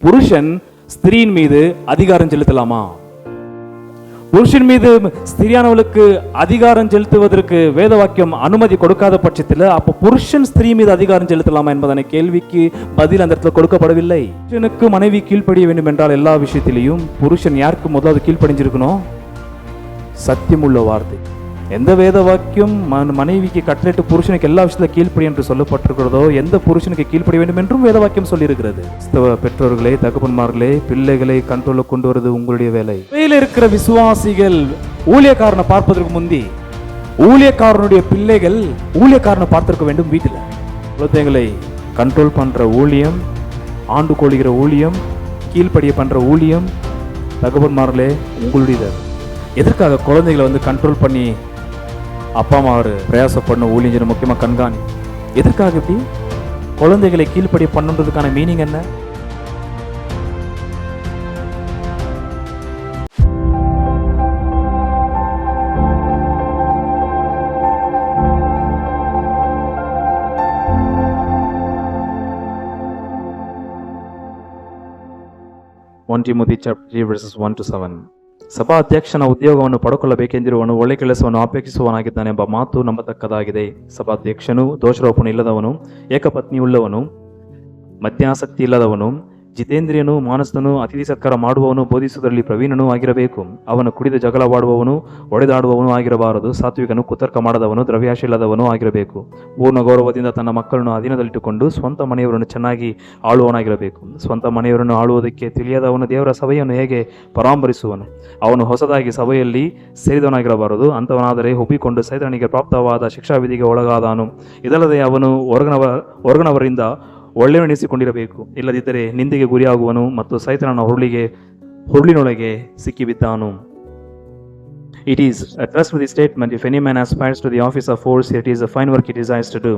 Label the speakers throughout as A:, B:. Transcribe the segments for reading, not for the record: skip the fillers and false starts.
A: புருஷன் ஸ்திரீயின் மீது அதிகாரம் செலுத்தலாமா? புருஷன் மீது ஸ்திரியானவளுக்கு அதிகாரம் செலுத்துவதற்கு வேத வாக்கியம் அனுமதி கொடுக்காத பட்சத்தில் அப்ப புருஷன் ஸ்திரீ மீது அதிகாரம் செலுத்தலாமா என்பதான கேள்விக்கு பதில் அந்த இடத்துல கொடுக்கப்படவில்லை. புருஷனுக்கு மனைவி கீழ்ப்படிய வேண்டும் என்றால் எல்லா விஷயத்திலையும் புருஷன் யாருக்கு முதலாவது கீழ்ப்படிஞ்சிருக்கணும்? சத்தியமுள்ள வார்த்தை. எந்த வேத வாக்கியம் மனைவிக்கு கட்டளையிட்டு புருஷனுக்கு எல்லா விஷயத்துல கீழ்ப்படி என்று சொல்லப்பட்டிருக்கிறதோ, எந்த புருஷனுக்கு கீழ்ப்படிய வேண்டும் என்றும் வேத வாக்கியம் சொல்லியிருக்கிறது. பெற்றோர்களே, தகப்பன்மார்களே, பிள்ளைகளை கண்ட்ரோல கொண்டு வருவது உங்களுடைய வேலை. வேலையில் இருக்கிற விசுவாசிகள் ஊழியக்காரனை பார்ப்பதற்கு முந்தி ஊழியக்காரனுடைய பிள்ளைகள் ஊழியக்காரனை பார்த்திருக்க வேண்டும். வீட்டில் குழந்தைகளை கண்ட்ரோல் பண்ற ஊழியம், ஆண்டு கொள்கிற ஊழியம், கீழ்ப்படிய பண்ற ஊழியம் தகப்பன்மார்களே உங்களுடையது. எதற்காக குழந்தைகளை கண்ட்ரோல் பண்ணி அப்பா அம்மா பிரயாசப்படணும்? ஊழியர் முக்கியமாக கண்காணி. எதற்காக இப்படி குழந்தைகளை கீழ்ப்படி பண்ணுறதுக்கான மீனிங் என்ன? Timothy chapter 3 verses 1 to 7. ಸಭಾ ಅಧ್ಯಕ್ಷನ ಉದ್ಯೋಗವನ್ನು ಪಡ್ಕೊಳ್ಳಬೇಕೆಂದಿರುವನು ಒಳ್ಳೆ ಕೆಲಸವನ್ನು ಅಪೇಕ್ಷಿಸುವನಾಗಿದ್ದಾನೆ ಎಂಬ ಮಾತು ನಂಬತಕ್ಕದಾಗಿದೆ. ಸಭಾಧ್ಯಕ್ಷನು ದೋಷಾರೋಪಣೆ ಇಲ್ಲದವನು, ಏಕಪತ್ನಿಯುಳ್ಳವನು, ಮದ್ಯಾಸಕ್ತಿ ಇಲ್ಲದವನು, ಜಿತೇಂದ್ರಿಯನು, ಮಾನಸನು, ಅತಿಥಿ ಸತ್ಕಾರ ಮಾಡುವವನು, ಬೋಧಿಸುವುದರಲ್ಲಿ ಪ್ರವೀಣನೂ ಆಗಿರಬೇಕು. ಅವನು ಕುಡಿದು ಜಗಳವಾಡುವವನು, ಒಡೆದಾಡುವವನು ಆಗಿರಬಾರದು. ಸಾತ್ವಿಕನು, ಕುತರ್ಕ ಮಾಡದವನು, ದ್ರವ್ಯಾಶೆ ಇಲ್ಲದವನು ಆಗಿರಬೇಕು. ಪೂರ್ಣ ಗೌರವದಿಂದ ತನ್ನ ಮಕ್ಕಳನ್ನು ಅಧೀನದಲ್ಲಿಟ್ಟುಕೊಂಡು ಸ್ವಂತ ಮನೆಯವರನ್ನು ಚೆನ್ನಾಗಿ ಆಳುವವನಾಗಿರಬೇಕು. ಸ್ವಂತ ಮನೆಯವರನ್ನು ಆಳುವುದಕ್ಕೆ ತಿಳಿಯದವನು ದೇವರ ಸಭೆಯನ್ನು ಹೇಗೆ ಪರಾಂಬರಿಸುವನು? ಅವನು ಹೊಸದಾಗಿ ಸಭೆಯಲ್ಲಿ ಸೇರಿದವನಾಗಿರಬಾರದು. ಅಂಥವನಾದರೆ ಒಪ್ಪಿಕೊಂಡು ಸೈತಾನಿಗೆ ಪ್ರಾಪ್ತವಾದ ಶಿಕ್ಷಾವಿಧಿಗೆ ಒಳಗಾದನು. ಇದಲ್ಲದೆ ಅವನು ಹೊರಗನವರಿಂದ ಒಳ್ಳೆಯನೆನಿಸಿಕೊಂಡಿರಬೇಕು. ಇಲ್ಲದಿದ್ದರೆ ನಿಂದೆಗೆ ಗುರಿಯಾಗುವನು ಮತ್ತು ಸೈತಾನನ ಹುರುಳಿನೊಳಗೆ ಸಿಕ್ಕಿಬಿದ್ದಾನು. It is a trustworthy statement. If any man aspires to the office of overseer, it is a fine work he desires to do.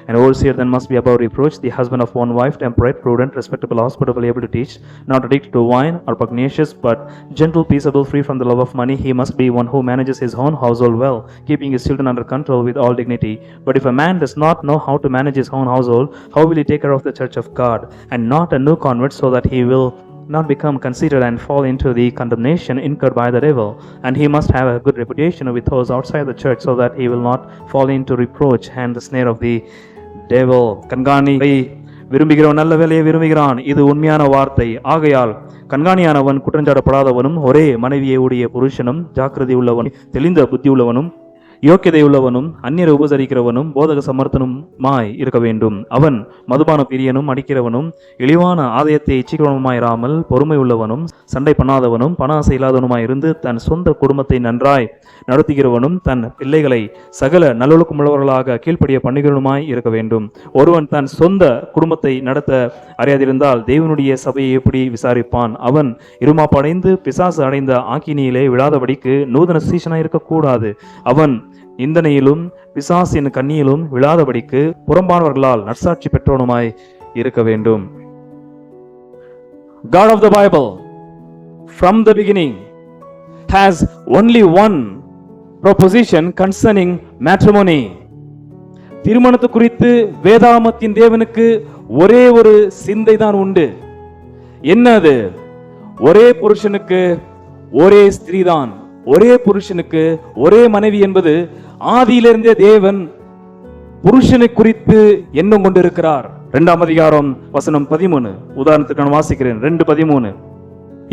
A: An overseer then must be above reproach, the husband of one wife, temperate, prudent, respectable, hospitable, able to teach, not addicted to wine or pugnacious, but gentle, peaceable, free from the love of money. He must be one who manages his own household well, keeping his children under control with all dignity. But if a man does not know how to manage his own household, how will he take care of the church of God? And not a new convert, so that he will not become conceited and fall into the condemnation incurred by the devil. And he must have a good reputation with those outside the church, so that he will not fall into reproach and the snare of the devil. கண்காணி விரும்புகிறவன் நல்ல வேலையை விரும்புகிறான். இது உண்மையான வார்த்தை. ஆகையால் கண்காணியானவன் குற்றஞ்சாடப்படாதவனும் ஒரே மனைவியை உடைய புருஷனும் ஜாக்கிரதை உள்ளவனும் தெளிந்த புத்தி உள்ளவனும் யோக்கியதை உள்ளவனும் அந்நியரை உபசரிக்கிறவனும் போதக சமர்த்தனுமாய் இருக்க வேண்டும். அவன் மதுபான பிரியனும் அடிக்கிறவனும் இழிவான ஆதாயத்தை இச்சிக்கிறவனுமாயிராமல் பொறுமை உள்ளவனும் சண்டை பண்ணாதவனும் பண ஆசை இல்லாதவனுமாய் இருந்து தன் சொந்த குடும்பத்தை நன்றாய் நடத்துகிறவனும் தன் பிள்ளைகளை சகல நல்லொழுக்கமுள்ளவர்களாக கீழ்ப்படிய பண்ணுகிறவனுமாய் இருக்க வேண்டும். ஒருவன் தன் சொந்த குடும்பத்தை நடத்த அறியாதிருந்தால் தேவனுடைய சபையை எப்படி விசாரிப்பான்? அவன் இருமாப்படைந்து பிசாசு அடைந்த ஆக்கினியிலே விழாதபடிக்கு நூதன சீசனாய் இருக்கக்கூடாது. அவன் நிந்தனையிலும் பிசாசின் கண்ணியிலும் விழாதபடிக்கு புறம்பானவர்களால் நற்சாட்சி பெற்றவனுமாய் இருக்க வேண்டும். God of the Bible from the beginning has only one proposition concerning matrimony. திருமணத்து குறித்து வேதாகமத்தின் தேவனுக்கு ஒரே ஒரு சிந்தை தான் உண்டு. என்னது? ஒரே புருஷனுக்கு ஒரே ஸ்திரீதான், ஒரே புருஷனுக்கு ஒரே மனைவி என்பது ஆதியிலிருந்தே தேவன் புருஷனை குறித்து எண்ணம் கொண்டிருக்கிறார். 2ஆம் அதிகாரம் வசனம் 13 உதாரணத்துக்கு நான் வாசிக்கிறேன். 2:13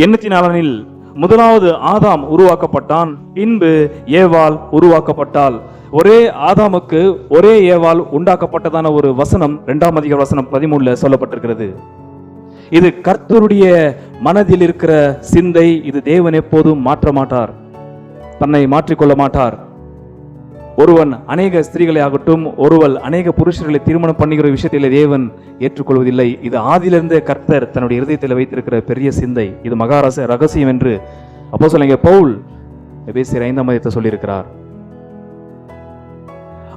A: எண்ணத்தினாலனில் முதலாவது ஆதாம் உருவாக்கப்பட்டான், பின்பு ஏவாள் உருவாக்கப்பட்டாள். ஒரே ஆதாமுக்கு ஒரே ஏவாள் உண்டாக்கப்பட்டதான ஒரு வசனம் 2ஆம் அதிகார வசனம் 13 சொல்லப்பட்டிருக்கிறது. இது கர்த்தருடைய மனதில் இருக்கிற சிந்தை. இது தேவன் எப்போதும் மாற்ற மாட்டார், தன்னை மாற்றிக்கொள்ள மாட்டார். ஒருவன் அநேக ஸ்திரீகளை ஆகட்டும், ஒருவன் அநேக புருஷர்களை திருமணம் பண்ணுகிற விஷயத்தில் தேவன் ஏற்றுக்கொள்வதில்லை. இது ஆதியிலிருந்தே கர்த்தர் தன்னுடைய இருதயத்தில் வைத்திருக்கிற பெரிய சிந்தை. இது மகாராச ரகசியம் என்று அப்போஸ்தலனாகிய பவுல் எபேசியர் 5ஆம் அதிகாரத்தில் சொல்லியிருக்கிறார்.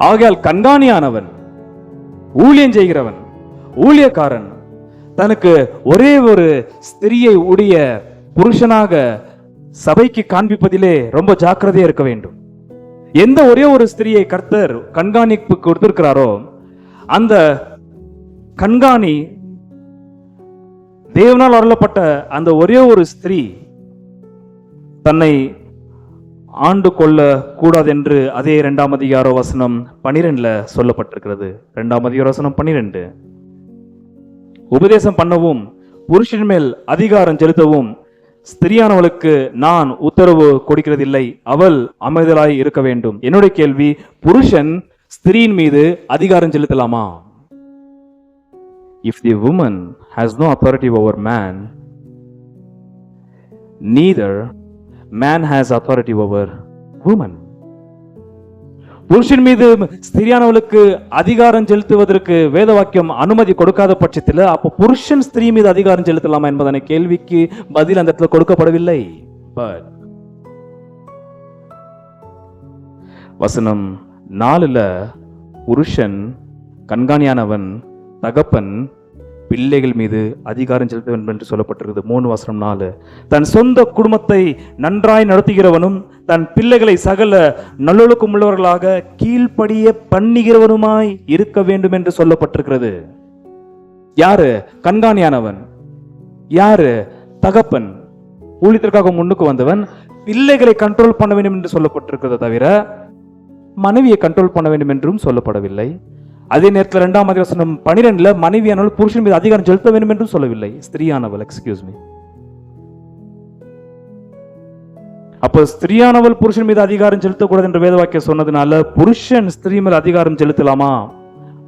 A: ஆகையால் கண்காணியானவன், ஊழியம் செய்கிறவன், ஊழியக்காரன் தனக்கு ஒரே ஒரு ஸ்திரியை உடைய புருஷனாக சபைக்கு காண்பிப்பதிலே ரொம்ப ஜாக்கிரதையா இருக்க வேண்டும். எந்த ஒரே ஒரு ஸ்திரியை கர்த்தர் கண்காணிப்பு கொடுத்திருக்கிறாரோ அந்த கண்காணி தேவனால் அருளப்பட்ட அந்த ஒரே ஒரு ஸ்திரீ தன்னை ஆண்டு கொள்ள கூடாது என்று அதே 2ஆம் அதிகார வசனம் 12 சொல்லப்பட்டிருக்கிறது. 2ஆம் அதிகார வசனம் 12. உபதேசம் பண்ணவும் புருஷன் மேல் அதிகாரம் செலுத்தவும் ஸ்திரியானவளுக்கு நான் உத்தரவு கொடுக்கிறதில்லை, அவள் அமைதலாய் இருக்க வேண்டும். என்னுடைய கேள்வி, புருஷன் ஸ்திரீயின் மீது அதிகாரம் செலுத்தலாமா? If the woman has no authority over man, neither man has authority over woman. புருஷன் மீது ஸ்திரியானவளுக்கு அதிகாரம் செலுத்துவதற்கு வேத வாக்கியம் அனுமதி கொடுக்காத பட்சத்தில் அப்ப புருஷன் ஸ்திரீ மீது அதிகாரம் செலுத்தலாமா என்பதான கேள்விக்கு பதில் அந்த இடத்துல கொடுக்கப்படவில்லை. பட் வசனம் 4 புருஷன் கண்காணியானவன், தகப்பன் பிள்ளைகள் மீது அதிகாரம் செலுத்த வேண்டும் என்று சொல்லப்பட்டிருக்கிறது. 3 வசனம் 4. தன் சொந்த குடும்பத்தை நன்றாய் நடத்துகிறவனும் தன் பிள்ளைகளை சகல நல்லொழுக்கம் உள்ளவர்களாக கீழ்ப்படிய பண்ணுகிறவனுமாய் இருக்க வேண்டும் என்று சொல்லப்பட்டிருக்கிறது. யாரு கண்காணியானவன்? யாரு தகப்பன்? ஊழியத்திற்காக முன்னுக்கு வந்தவன் பிள்ளைகளை கண்ட்ரோல் பண்ண வேண்டும் என்று சொல்லப்பட்டிருக்கிறத தவிர மனைவியை கண்ட்ரோல் பண்ண வேண்டும் என்றும் சொல்லப்படவில்லை. அதே நேரத்தில் 2ஆம் அதிகாரம் 12 மனைவியானவள் புருஷன் மீது அதிகாரம் செலுத்த வேண்டும் என்றும் சொல்லவில்லை. ஸ்திரீயானவள், எக்ஸ்கியூஸ் மீ. அப்ப ஸ்திரீயானவள் புருஷன் மீது அதிகாரம் செலுத்தக்கூடாது என்று வேத வாக்கியம் சொன்னதுனால புருஷன் ஸ்திரீ மேல் அதிகாரம் செலுத்தலாமா?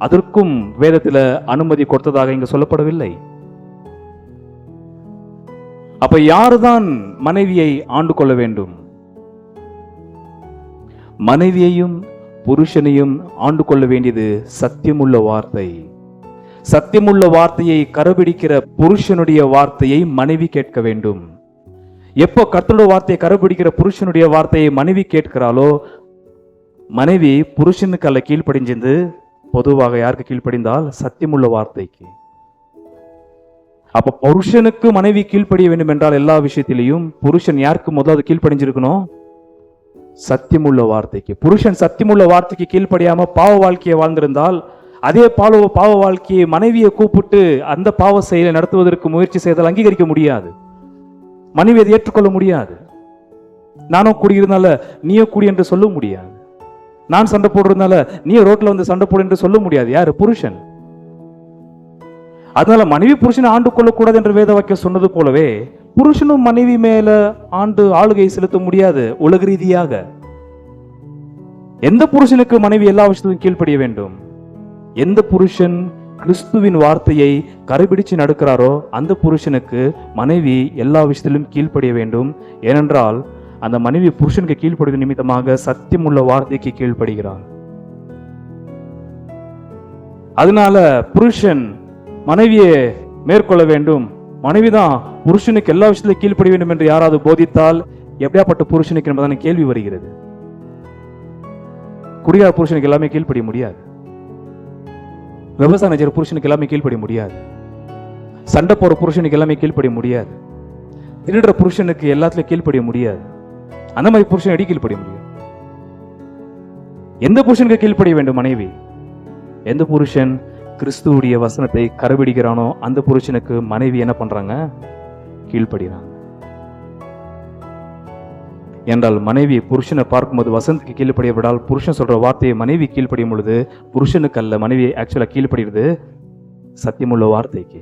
A: அதற்கும் வேதத்தில் அனுமதி கொடுத்ததாக இங்கு சொல்லப்படவில்லை. அப்ப யாருதான் மனைவியை ஆண்டு கொள்ள வேண்டும்? மனைவியையும் புருஷனையும் ஆண்டு கொள்ள வேண்டியது சத்தியமுள்ள வார்த்தை. சத்தியமுள்ள வார்த்தையை கடைபிடிக்கிற புருஷனுடைய வார்த்தையை மனைவி கேட்க வேண்டும். எப்போ கர்த்தருடைய வார்த்தையை கடைபிடிக்கிற புருஷனுடைய வார்த்தையை மனைவி கேட்கிறாளோ, மனைவி புருஷனுக்கு அல்ல கீழ்ப்படிஞ்சது. பொதுவாக யாருக்கு கீழ்ப்படிந்தால் சத்தியமுள்ள வார்த்தைக்கு. அப்ப புருஷனுக்கு மனைவி கீழ்ப்படிய வேண்டும் என்றால் எல்லா விஷயத்திலையும் புருஷன் யாருக்கு முதலாவது கீழ்ப்படிஞ்சிருக்கணும்? சத்தியமுள்ள வார்த்தைக்கு. புருஷன் சத்தியமுள்ள வார்த்தைக்கு கீழ்ப்படியாம பாவ வாழ்க்கையை வாழ்ந்திருந்தால் அதே பாவ வாழ்க்கையை மனைவியை கூப்பிட்டு அந்த பாவ செயலை நடத்துவதற்கு முயற்சி செய்தால் அங்கீகரிக்க முடியாது. மனைவி அதை ஏற்றுக்கொள்ள முடியாது. நானும் கூடியிருந்தால நீயோ கூடி என்று சொல்ல முடியாது. நான் சண்டை போடுறதுனால நீ ரோட்ல வந்து சண்டை போடு என்று சொல்ல முடியாது. யாரு? புருஷன். அதனால மனைவி புருஷனை ஆண்டு கொள்ளக்கூடாது என்று வேத வாக்கியம் சொன்னது போலவே புருஷனும் மனைவி மேல ஆளுகை செலுத்த முடியாது. உலக ரீதியாக எந்த புருஷனுக்கு மனைவி எல்லா விஷயத்திலும் கீழ்ப்படிய வேண்டும்? எந்த புருஷன் கிறிஸ்துவின் வார்த்தையை கடைபிடிச்சு நடக்கிறாரோ அந்த புருஷனுக்கு மனைவி எல்லா விஷயத்திலும் கீழ்ப்படிய வேண்டும். ஏனென்றால் அந்த மனைவி புருஷனுக்கு கீழ்ப்படுவது நிமித்தமாக சத்தியமுள்ள வார்த்தைக்கு கீழ்ப்படுகிறார். அதனால புருஷன் மனைவியை மேற்கொள்ள வேண்டும். மனைவிதான் புருஷனுக்கு எல்லா விஷயத்திலும் கீழ்ப்படிய வேண்டும் என்று யாராவது போதித்தால் எப்படியாப்பட்ட புருஷனுக்கு என்பதான கேள்வி வருகிறது. குடியார புருஷனுக்கு எல்லாமே கீழ்ப்படிய முடியாது. விவசாய செய்கிற புருஷனுக்கு எல்லாமே கீழ்ப்படிய முடியாது. சண்டை போற புருஷனுக்கு எல்லாமே கீழ்ப்படிய முடியாது. திருடுற புருஷனுக்கு எல்லாத்துலயும் கீழ்ப்படிய முடியாது. அந்த மாதிரி புருஷன் அடி கீழ்ப்படிய முடியும். எந்த புருஷனுக்கு கீழ்ப்படிய வேண்டும் மனைவி? எந்த புருஷன் கிறிஸ்துவுடைய வசனத்தை கடைபிடிக்கிறானோ அந்த புருஷனுக்கு மனைவி என்ன பண்றாங்க? கீழ்ப்படுகிறாங்க. என்றால் மனைவி புருஷனை பார்க்கும்போது வசனத்துக்கு கீழ்ப்படிய விடால் புருஷன் சொல்ற வார்த்தையை மனைவி கீழ்ப்படியும் பொழுது புருஷனுக்கு அல்ல, மனைவி ஆக்சுவலா கீழ்ப்படுகிறது சத்தியமுள்ள வார்த்தைக்கு.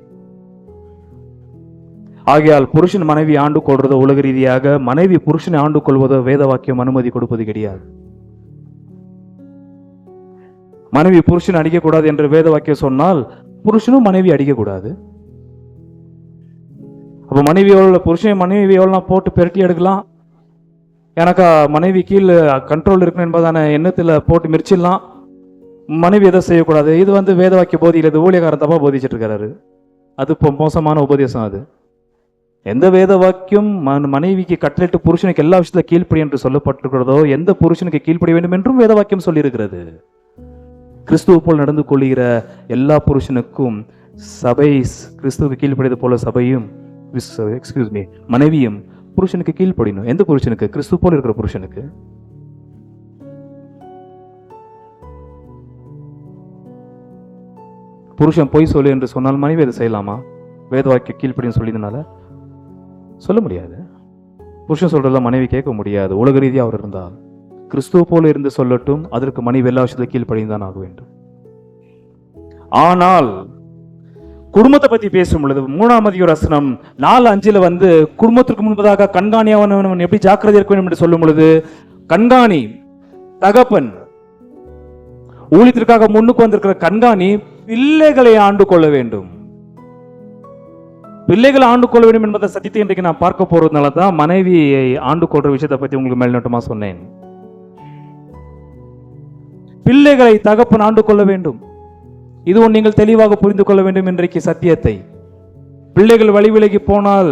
A: ஆகையால் புருஷன் மனைவி ஆண்டு கொள்றதோ உலக ரீதியாக மனைவி புருஷனை ஆண்டு கொள்வதோ வேத வாக்கியம் அனுமதி கொடுப்பது கிடையாது. மனைவி புருஷன் அடிக்கக்கூடாது என்று வேத வாக்கியம் சொன்னால் புருஷனும் மனைவி அடிக்கக்கூடாது. அப்ப மனைவி எவ்வளவு புருஷன் மனைவி எவ்வளவு போட்டு பெருட்டி எடுக்கலாம், எனக்கா மனைவி கீழே கண்ட்ரோல் இருக்கணும் என்பதான எண்ணத்துல போட்டு மிரிச்சிடலாம். மனைவி எதை செய்யக்கூடாது. இது வேத வாக்கிய போதிக்கிறது ஊழியக்காரன் தப்பா போதிச்சுட்டு இருக்காரு. அது மோசமான உபதேசம். அது எந்த வேத வாக்கியம் மனைவிக்கு கட்டளையிட்டு புருஷனுக்கு எல்லா விஷயத்துல கீழ்ப்படி என்று சொல்லப்பட்டிருக்கிறதோ எந்த புருஷனுக்கு கீழ்ப்படிய வேண்டும் என்றும் வேத வாக்கியம் சொல்லியிருக்கிறது. கிறிஸ்துவ போல் நடந்து கொள்ளுகிற எல்லா புருஷனுக்கும் சபை கிறிஸ்துவுக்கு கீழ்ப்படியது போல சபையும் மனைவியும் புருஷனுக்கு கீழ்ப்படியணும். எந்த புருஷனுக்கு? கிறிஸ்துவ போல இருக்கிற புருஷனுக்கு. புருஷன் பொய் சொல்லு என்று சொன்னால் மனைவி அதை செய்யலாமா? வேத வாக்கிய கீழ்ப்படின்னு சொல்லியதுனால சொல்ல முடியாது. புருஷன் சொல்றதெல்லாம் மனைவி கேட்க முடியாது. உலக ரீதியாக அவர் இருந்தால் கிறிஸ்துவ போல இருந்து சொல்லட்டும், அதற்கு மனைவி எல்லா விஷயத்தையும் கீழ்ப்படியும் தான் ஆக வேண்டும். ஆனால் குடும்பத்தை பத்தி பேசும் பொழுது 3ஆம் அதிகாரம் 4:5 குடும்பத்திற்கு முன்பதாக கண்காணியானவன் எப்படி ஜாக்கிரதை இருக்க வேண்டும் என்று சொல்லும் பொழுது, கண்காணி தகப்பன், ஊழியத்திற்காக முன்னுக்கு வந்திருக்கிற கண்காணி பிள்ளைகளை ஆண்டு கொள்ள வேண்டும். பிள்ளைகளை ஆண்டு கொள்ள வேண்டும் என்பதை சத்தியத்தை இன்றைக்கு நான் பார்க்க போறதுனால தான் மனைவியை ஆண்டு கொள்ற விஷயத்தை பத்தி உங்களுக்கு மேல்நோட்டமா சொன்னேன். பிள்ளைகளை தகப்பன் ஆண்டு கொள்ள வேண்டும். இதுவும் நீங்கள் தெளிவாக புரிந்து கொள்ள வேண்டும் இன்றைக்கு சத்தியத்தை. பிள்ளைகள் வழி விலகி போனால்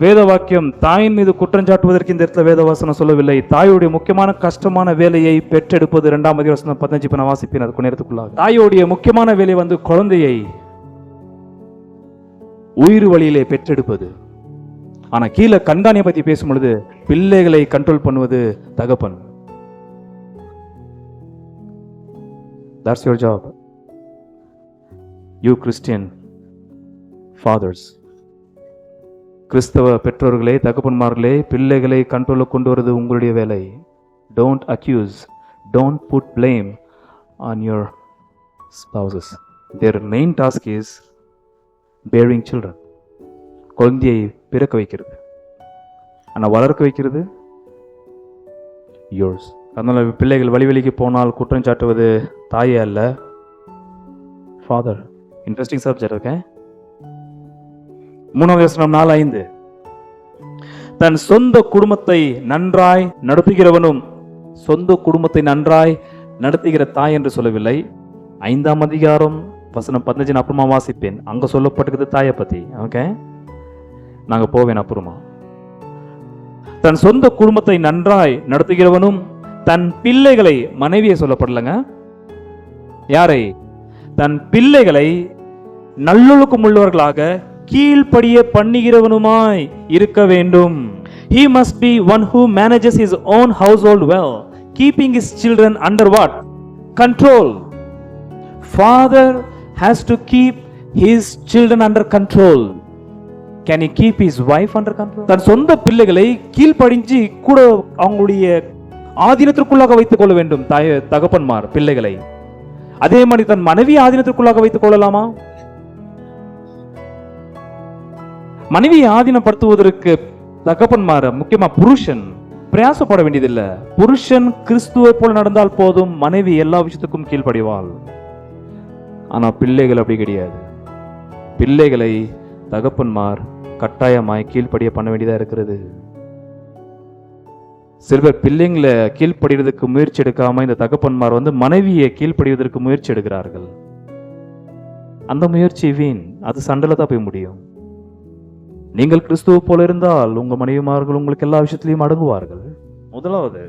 A: வேத வாக்கியம் தாயின் மீது குற்றஞ்சாட்டுவதற்கு இந்த இடத்துல வேதவாசனம் சொல்லவில்லை. தாயுடைய முக்கியமான கஷ்டமான வேலையை பெற்றெடுப்பது 2ஆம் அதிகாரம் 15 நான் வாசிப்பேன் அதுக்கு நேரத்துக்குள்ளாக. தாயுடைய முக்கியமான வேலை குழந்தையை உயிர் வழியிலே பெற்றெடுப்பது. ஆனா கீழே கண்காணியை பத்தி பேசும் பொழுது பிள்ளைகளை கண்ட்ரோல் பண்ணுவது தகப்பன். That's your job. You Christian fathers, கிறிஸ்தவ பெற்றோர்களே, தகப்பன்மார்களே, பிள்ளைகளை கண்ட்ரோல கொண்டு வருவது உங்களுடைய வேலை. Don't accuse, don't put blame on your spouses. Their main task is bearing children. குழந்தையை பிறக்க வைக்கிறது, ஆனா வளர்க்க வைக்கிறது yours. அதனால பிள்ளைகள் வழிவெளிக்கு போனால் குற்றம் சாட்டுவது தாயே அல்ல, ஃபாதர். Interesting subject. ஓகே. 3ஆம் வசனம் 4:5 தன் சொந்த குடும்பத்தை நன்றாய் நடத்துகிறவனும், சொந்த குடும்பத்தை நன்றாய் நடத்துகிற தாய் என்று சொல்லவில்லை. 5ஆம் அதிகாரம் வசனம் 15 அப்புறமா வாசிப்பேன். அங்க சொல்லப்பட்டிருக்கிறது தாயை பத்தி. ஓகே, நாங்க போவேன் அப்புறமா. தன் சொந்த குடும்பத்தை நன்றாய் நடத்துகிறவனும் தன் பிள்ளைகளை, மனைவியை சொல்லப்படலங்க, யாரை? தன் பிள்ளைகளை நல்லொழுக்கம் உள்ளவர்களாக கீழ்ப்படிய பண்ணுகிறவனுமாய் இருக்க வேண்டும். He must be one who manages his own household well, keeping his children under what? Control. Father has to keep his children under control. Can he keep his wife under control? தன் சொந்த பிள்ளைகளை கீழ்ப்படிஞ்சு கூட அவங்களுடைய ஆதீனத்திற்குள்ளாக வைத்துக் கொள்ள வேண்டும் தகப்பன்மார் பிள்ளைகளை. அதே மாதிரி தன் மனைவி ஆதீனத்திற்குள்ளாக வைத்துக் கொள்ளலாமா? மனைவியை ஆதீனப்படுத்துவதற்கு தகப்பன்மார், முக்கியமா புருஷன் பிரயாசப்பட வேண்டியதில்லை. புருஷன் கிறிஸ்துவை போல நடந்தால் போதும், மனைவி எல்லா விஷயத்துக்கும் கீழ்ப்படிவாள். ஆனா பிள்ளைகள் அப்படி கிடையாது. பிள்ளைகளை தகப்பன்மார் கட்டாயமாய் கீழ்ப்படிய பண்ண வேண்டியதா இருக்கிறது. சிலர் பிள்ளைங்களை கீழ்ப்படிவதற்கு முயற்சி எடுக்காம இந்த தகப்பன்மார் மனைவியை கீழ்ப்படிவதற்கு முயற்சி எடுக்கிறார்கள். அந்த முயற்சி வீண், அது சண்டையில தான் போய் முடியும். நீங்கள் கிறிஸ்துவ போல இருந்தால் உங்க மனைவிமார்கள் உங்களுக்கு எல்லா விஷயத்திலையும் அடங்குவார்கள். முதலாவது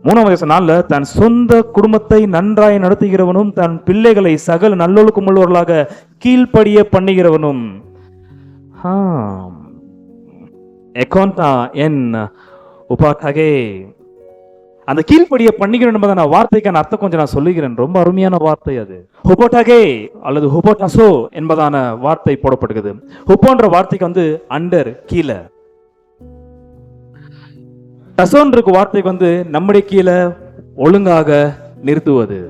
A: 3ஆம் வசனம்ல தன் சொந்த குடும்பத்தை நன்றாய் நடத்துகிறவனும் தன் பிள்ளைகளை சகல நல்லொழுக்கம் உள்ளவர்களாக கீழ்ப்படிய பண்ணுகிறவனும். எகோன்டா என் உபாடகே, அந்த கீழ்ப்படிய பண்ணுகிறேன் என்பதான வார்த்தைக்கான அர்த்தம் கொஞ்சம் நான் சொல்லுகிறேன். ரொம்ப அருமையான வார்த்தை அது. ஹுபோடகே அல்லது ஹுபோடாசோ என்பதான வார்த்தை போடப்படுகிறது. ஹுபோன்ற வார்த்தைக்கு அண்டர், கீழே. டசோன்ருக்கு வார்த்தைக்கு நம்முடைய கீழே ஒழுங்காக நிறுத்துவது.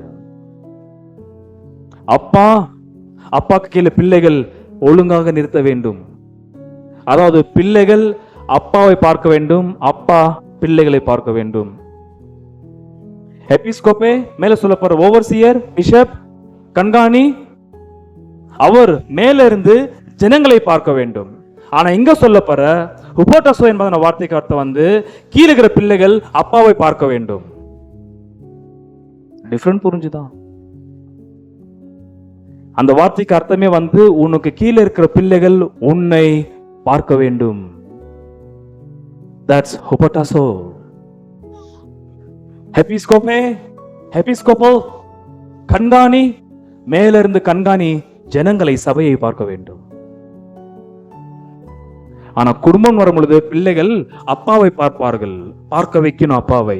A: அப்பாக்கு கீழே பிள்ளைகள் ஒழுங்காக நிறுத்த வேண்டும். அதாவது பிள்ளைகள் அப்பாவை பார்க்க வேண்டும், அப்பா பிள்ளைகளை பார்க்க வேண்டும். எபிஸ்கோப்பே, மேல சொல்லப்படுற ஓவர்சியர், பிஷப், கண்காணி, அவர் மேல இருந்து ஜனங்களை பார்க்க வேண்டும். ஆனா இங்க சொல்லப்படுற உபோட்டசோ என்பதான வார்த்தைக்கு அர்த்தம் கீழே இருக்கிற பிள்ளைகள் அப்பாவை பார்க்க வேண்டும். டிஃபரண்ட் புரிஞ்சுதான்? அந்த வார்த்தைக்கு அர்த்தமே உனக்கு கீழே இருக்கிற பிள்ளைகள் உன்னை பார்க்க வேண்டும். That's hupotasso. எபிஸ்கோப்போ கண்காணி, மேல இருந்து கண்காணி ஜனங்களை, சபையை பார்க்க வேண்டும். ஆனா குடும்பம் வரும் பொழுது பிள்ளைகள் அப்பாவை பார்ப்பார்கள், பார்க்க வைக்கணும் அப்பாவை.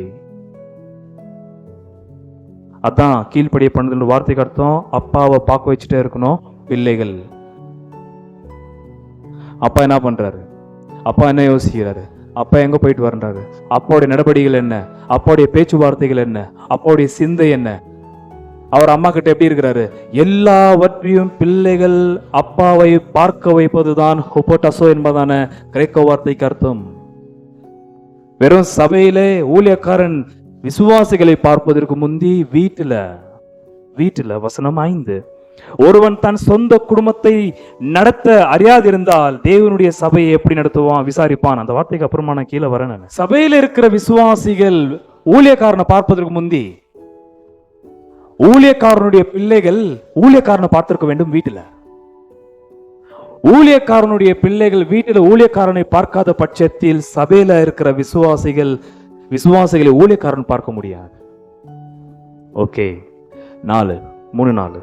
A: அதான் கீழ்ப்படிய பண்ணுது வார்த்தைக்கு அர்த்தம். அப்பாவை பார்க்க வச்சுட்டே இருக்கணும் பிள்ளைகள். அப்பா என்ன பண்றாரு? அப்பா என்ன யோசிக்கிறாரு? அப்பா எங்க போயிட்டு வர்றாரு? அப்பாவுடைய நடவடிக்கைகள் என்ன? அப்பாவுடைய பேச்சுவார்த்தைகள் என்ன? அப்பாவுடைய சிந்தை என்ன? அவர் அம்மா கிட்ட எப்படி இருக்கிறாரு? எல்லாவற்றையும் பிள்ளைகள் அப்பாவை பார்க்க வைப்பதுதான் ஹுபோடசோ என்பதான கிரேக்க வார்த்தைக்கு அர்த்தம். வெறும் சபையிலே ஊழியக்காரன் விசுவாசிகளை பார்ப்பதற்கு முந்தி வீட்டில வசனம் 5, ஒருவன் தன் சொந்த குடும்பத்தை நடத்த அறியாதிருந்தால் தேவனுடைய சபையை எப்படி நடத்துவான்? விசாரிப்பான். அந்த வார்த்தைக்கு அப்புறமா நான் கீழே வரேன். சபையில இருக்கிற விசுவாசிகள் ஊழியக்காரனை பார்ப்பதற்கு முந்தி ஊழியக்காரனுடைய பிள்ளைகள் ஊழியக்காரனை பார்த்திருக்க வேண்டும். ஊழியக்காரனுடைய பிள்ளைகள் வீட்டில் ஊழியக்காரனை பார்க்காத பட்சத்தில் சபையில இருக்கிற விசுவாசிகளை ஊழியக்காரன் பார்க்க முடியாது. ஓகே, 3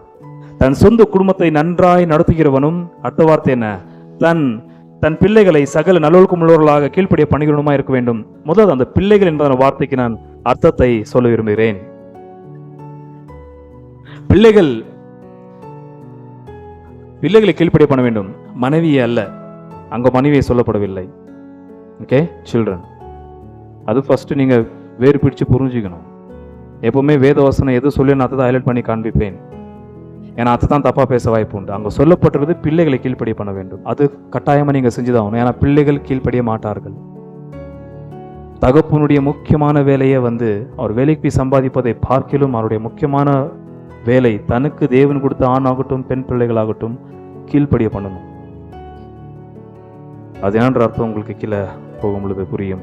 A: தன் சொந்த குடும்பத்தை நன்றாய் நடத்துகிறவனும், அடுத்த வார்த்தை என்ன? தன் பிள்ளைகளை சகல நல்லொழுக்கமுள்ளவர்களாக கீழ்ப்படிய பணிகளுமா இருக்க வேண்டும். முதல் அந்த பிள்ளைகள் என்பதான வார்த்தைக்கு நான் அர்த்தத்தை சொல்ல விரும்புகிறேன். பிள்ளைகளை கீழ்ப்படிய பண்ண வேண்டும், மனைவியை அல்ல. அங்க மனைவியை சொல்லப்படவில்லை. Okay, children. அது ஃபர்ஸ்ட் நீங்க வேறு பிடிச்சு புரிஞ்சுக்கணும். எப்பவுமே வேதவசனம் எது சொல்லி நான் அதை ஹைலைட் பண்ணி காண்பிப்பேன். ஏன்னா அதுதான் தப்பா பேச வாய்ப்பு உண்டு. அங்க சொல்லப்பட்டிருது பிள்ளைகளை கீழ்ப்படிய பண்ண வேண்டும். அது கட்டாயமா நீங்க செஞ்சுதான். ஏன்னா பிள்ளைகள் கீழ்ப்படிய மாட்டார்கள். தகப்பனுடைய முக்கியமான வேலையை அவர் வேலைக்கு சம்பாதிப்பதை பார்க்கிலும் அவருடைய முக்கியமான வேலை தனக்கு தேவன் கொடுத்த ஆண் ஆகட்டும் பெண் பிள்ளைகளாகட்டும் கீழ்ப்படிய பண்ணணும். அது என்னன்ற அர்த்தம் உங்களுக்கு கீழே போகும் பொழுது புரியும்.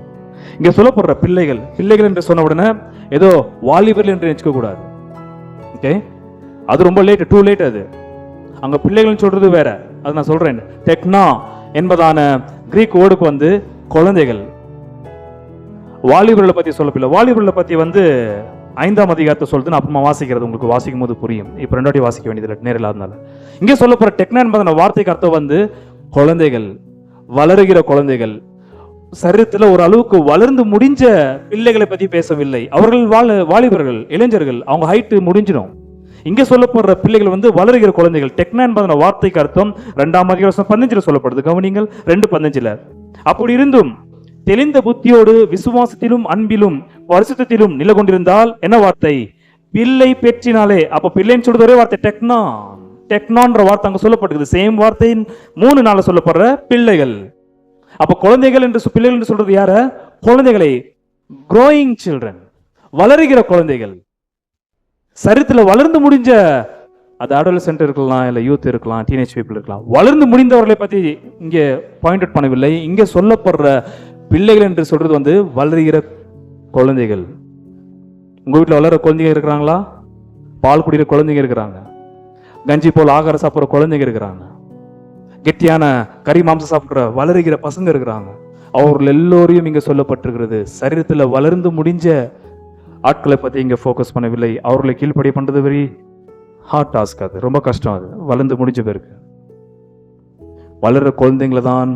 A: இங்க சொல்லப்படுற பிள்ளைகள் என்று சொன்ன உடனே ஏதோ வாலிபர்கள் என்று நினைச்சுக்க கூடாது. ஓகே, அது ரொம்ப டூ லேட். அது அங்க பிள்ளைகள் சொல்றது வேற. அது நான் சொல்றேன். டெக்னா என்பதான கிரீக் வேர்டுக்கு குழந்தைகள். வாலிபர்களை பத்தி சொல்லப்பில்லை. வாலிபர்களை பத்தி 5ஆம் அதிகாரத்தை சொல்லுது. நான் அப்புறமா வாசிக்கிறது உங்களுக்கு வாசிக்கும் போது புரியும். இப்போ 2 வாட்டி வாசிக்க வேண்டியதில்லை, நேரம் இல்லாதனால. இங்கே சொல்லப்படுற டெக்னா என்பதான வார்த்தைக்கு அர்த்தம் குழந்தைகள், வளருகிற குழந்தைகள். சரீரத்தில் ஒரு அளவுக்கு வளர்ந்து முடிஞ்ச பிள்ளைகளை பத்தி பேசவில்லை. அவர்கள் வாலிபர்கள், இளைஞர்கள், அவங்க ஹைட்டு முடிஞ்சிடும். இங்க சொல்லப்படுற பிள்ளைகள் வளருகிற குழந்தைகள். டெக்னா என்பதான வார்த்தைக்கு அர்த்தம் 2ஆம் அதிகாரம் 15 சொல்லப்படுது. கவனிங்கள், 2:15. அப்படி இருந்தும் தெளிந்த புத்தியோடு விசுவாசத்திலும் அன்பிலும் பரிசுத்தத்திலும் நிலை கொண்டிருந்தால் என்ன வார்த்தை? பிள்ளை பெற்றினாலே. அப்ப பிள்ளைன்னு சொல்றது ஒரே வார்த்தை டெக்னான்ற வார்த்தை அங்க சொல்லப்பட்டிருக்கு. சேம் வார்த்தையின் 3 சொல்லப்படுற பிள்ளைகள். அப்ப குழந்தைகள் என்று பிள்ளைகள் என்று சொல்றது யார? குழந்தைகளை, growing children, வளருகிற குழந்தைகள். சரித்துல வளர்ந்து முடிஞ்ச, அது அடோலசென்ட் இருக்கலாம், இல்ல யூத் இருக்கலாம், டீனேஜ் பீப்புள் இருக்கலாம். வளர்ந்து முடிந்தவர்களை பத்தி இங்க பாயிண்ட் அவுட் பண்ணவில்லை. இங்க சொல்லப்படுற பிள்ளைகள் என்று சொல்றது வளருகிற குழந்தைகள். உங்க வீட்டில் வளர குழந்தைங்க இருக்கிறாங்களா? பால் குடிக்கிற குழந்தைங்க இருக்கிறாங்க. கஞ்சி போல் ஆகார சாப்பிட்ற குழந்தைங்க இருக்கிறாங்க. கெட்டியான கறி மாம்சம் சாப்பிட்ற வளருகிற பசங்க இருக்கிறாங்க. அவர்கள் எல்லோரையும் இங்க சொல்லப்பட்டிருக்கிறது. சரீரத்தில் வளர்ந்து முடிஞ்ச ஆட்களை பத்தி இங்க ஃபோக்கஸ் பண்ணவில்லை. அவர்களை கீழ்ப்படிய பண்றது வெரி ஹார்ட் டாஸ்க். அது ரொம்ப கஷ்டம். அது வளர்ந்து முடிஞ்ச பேருக்கு. வளர்ற குழந்தைங்களை தான்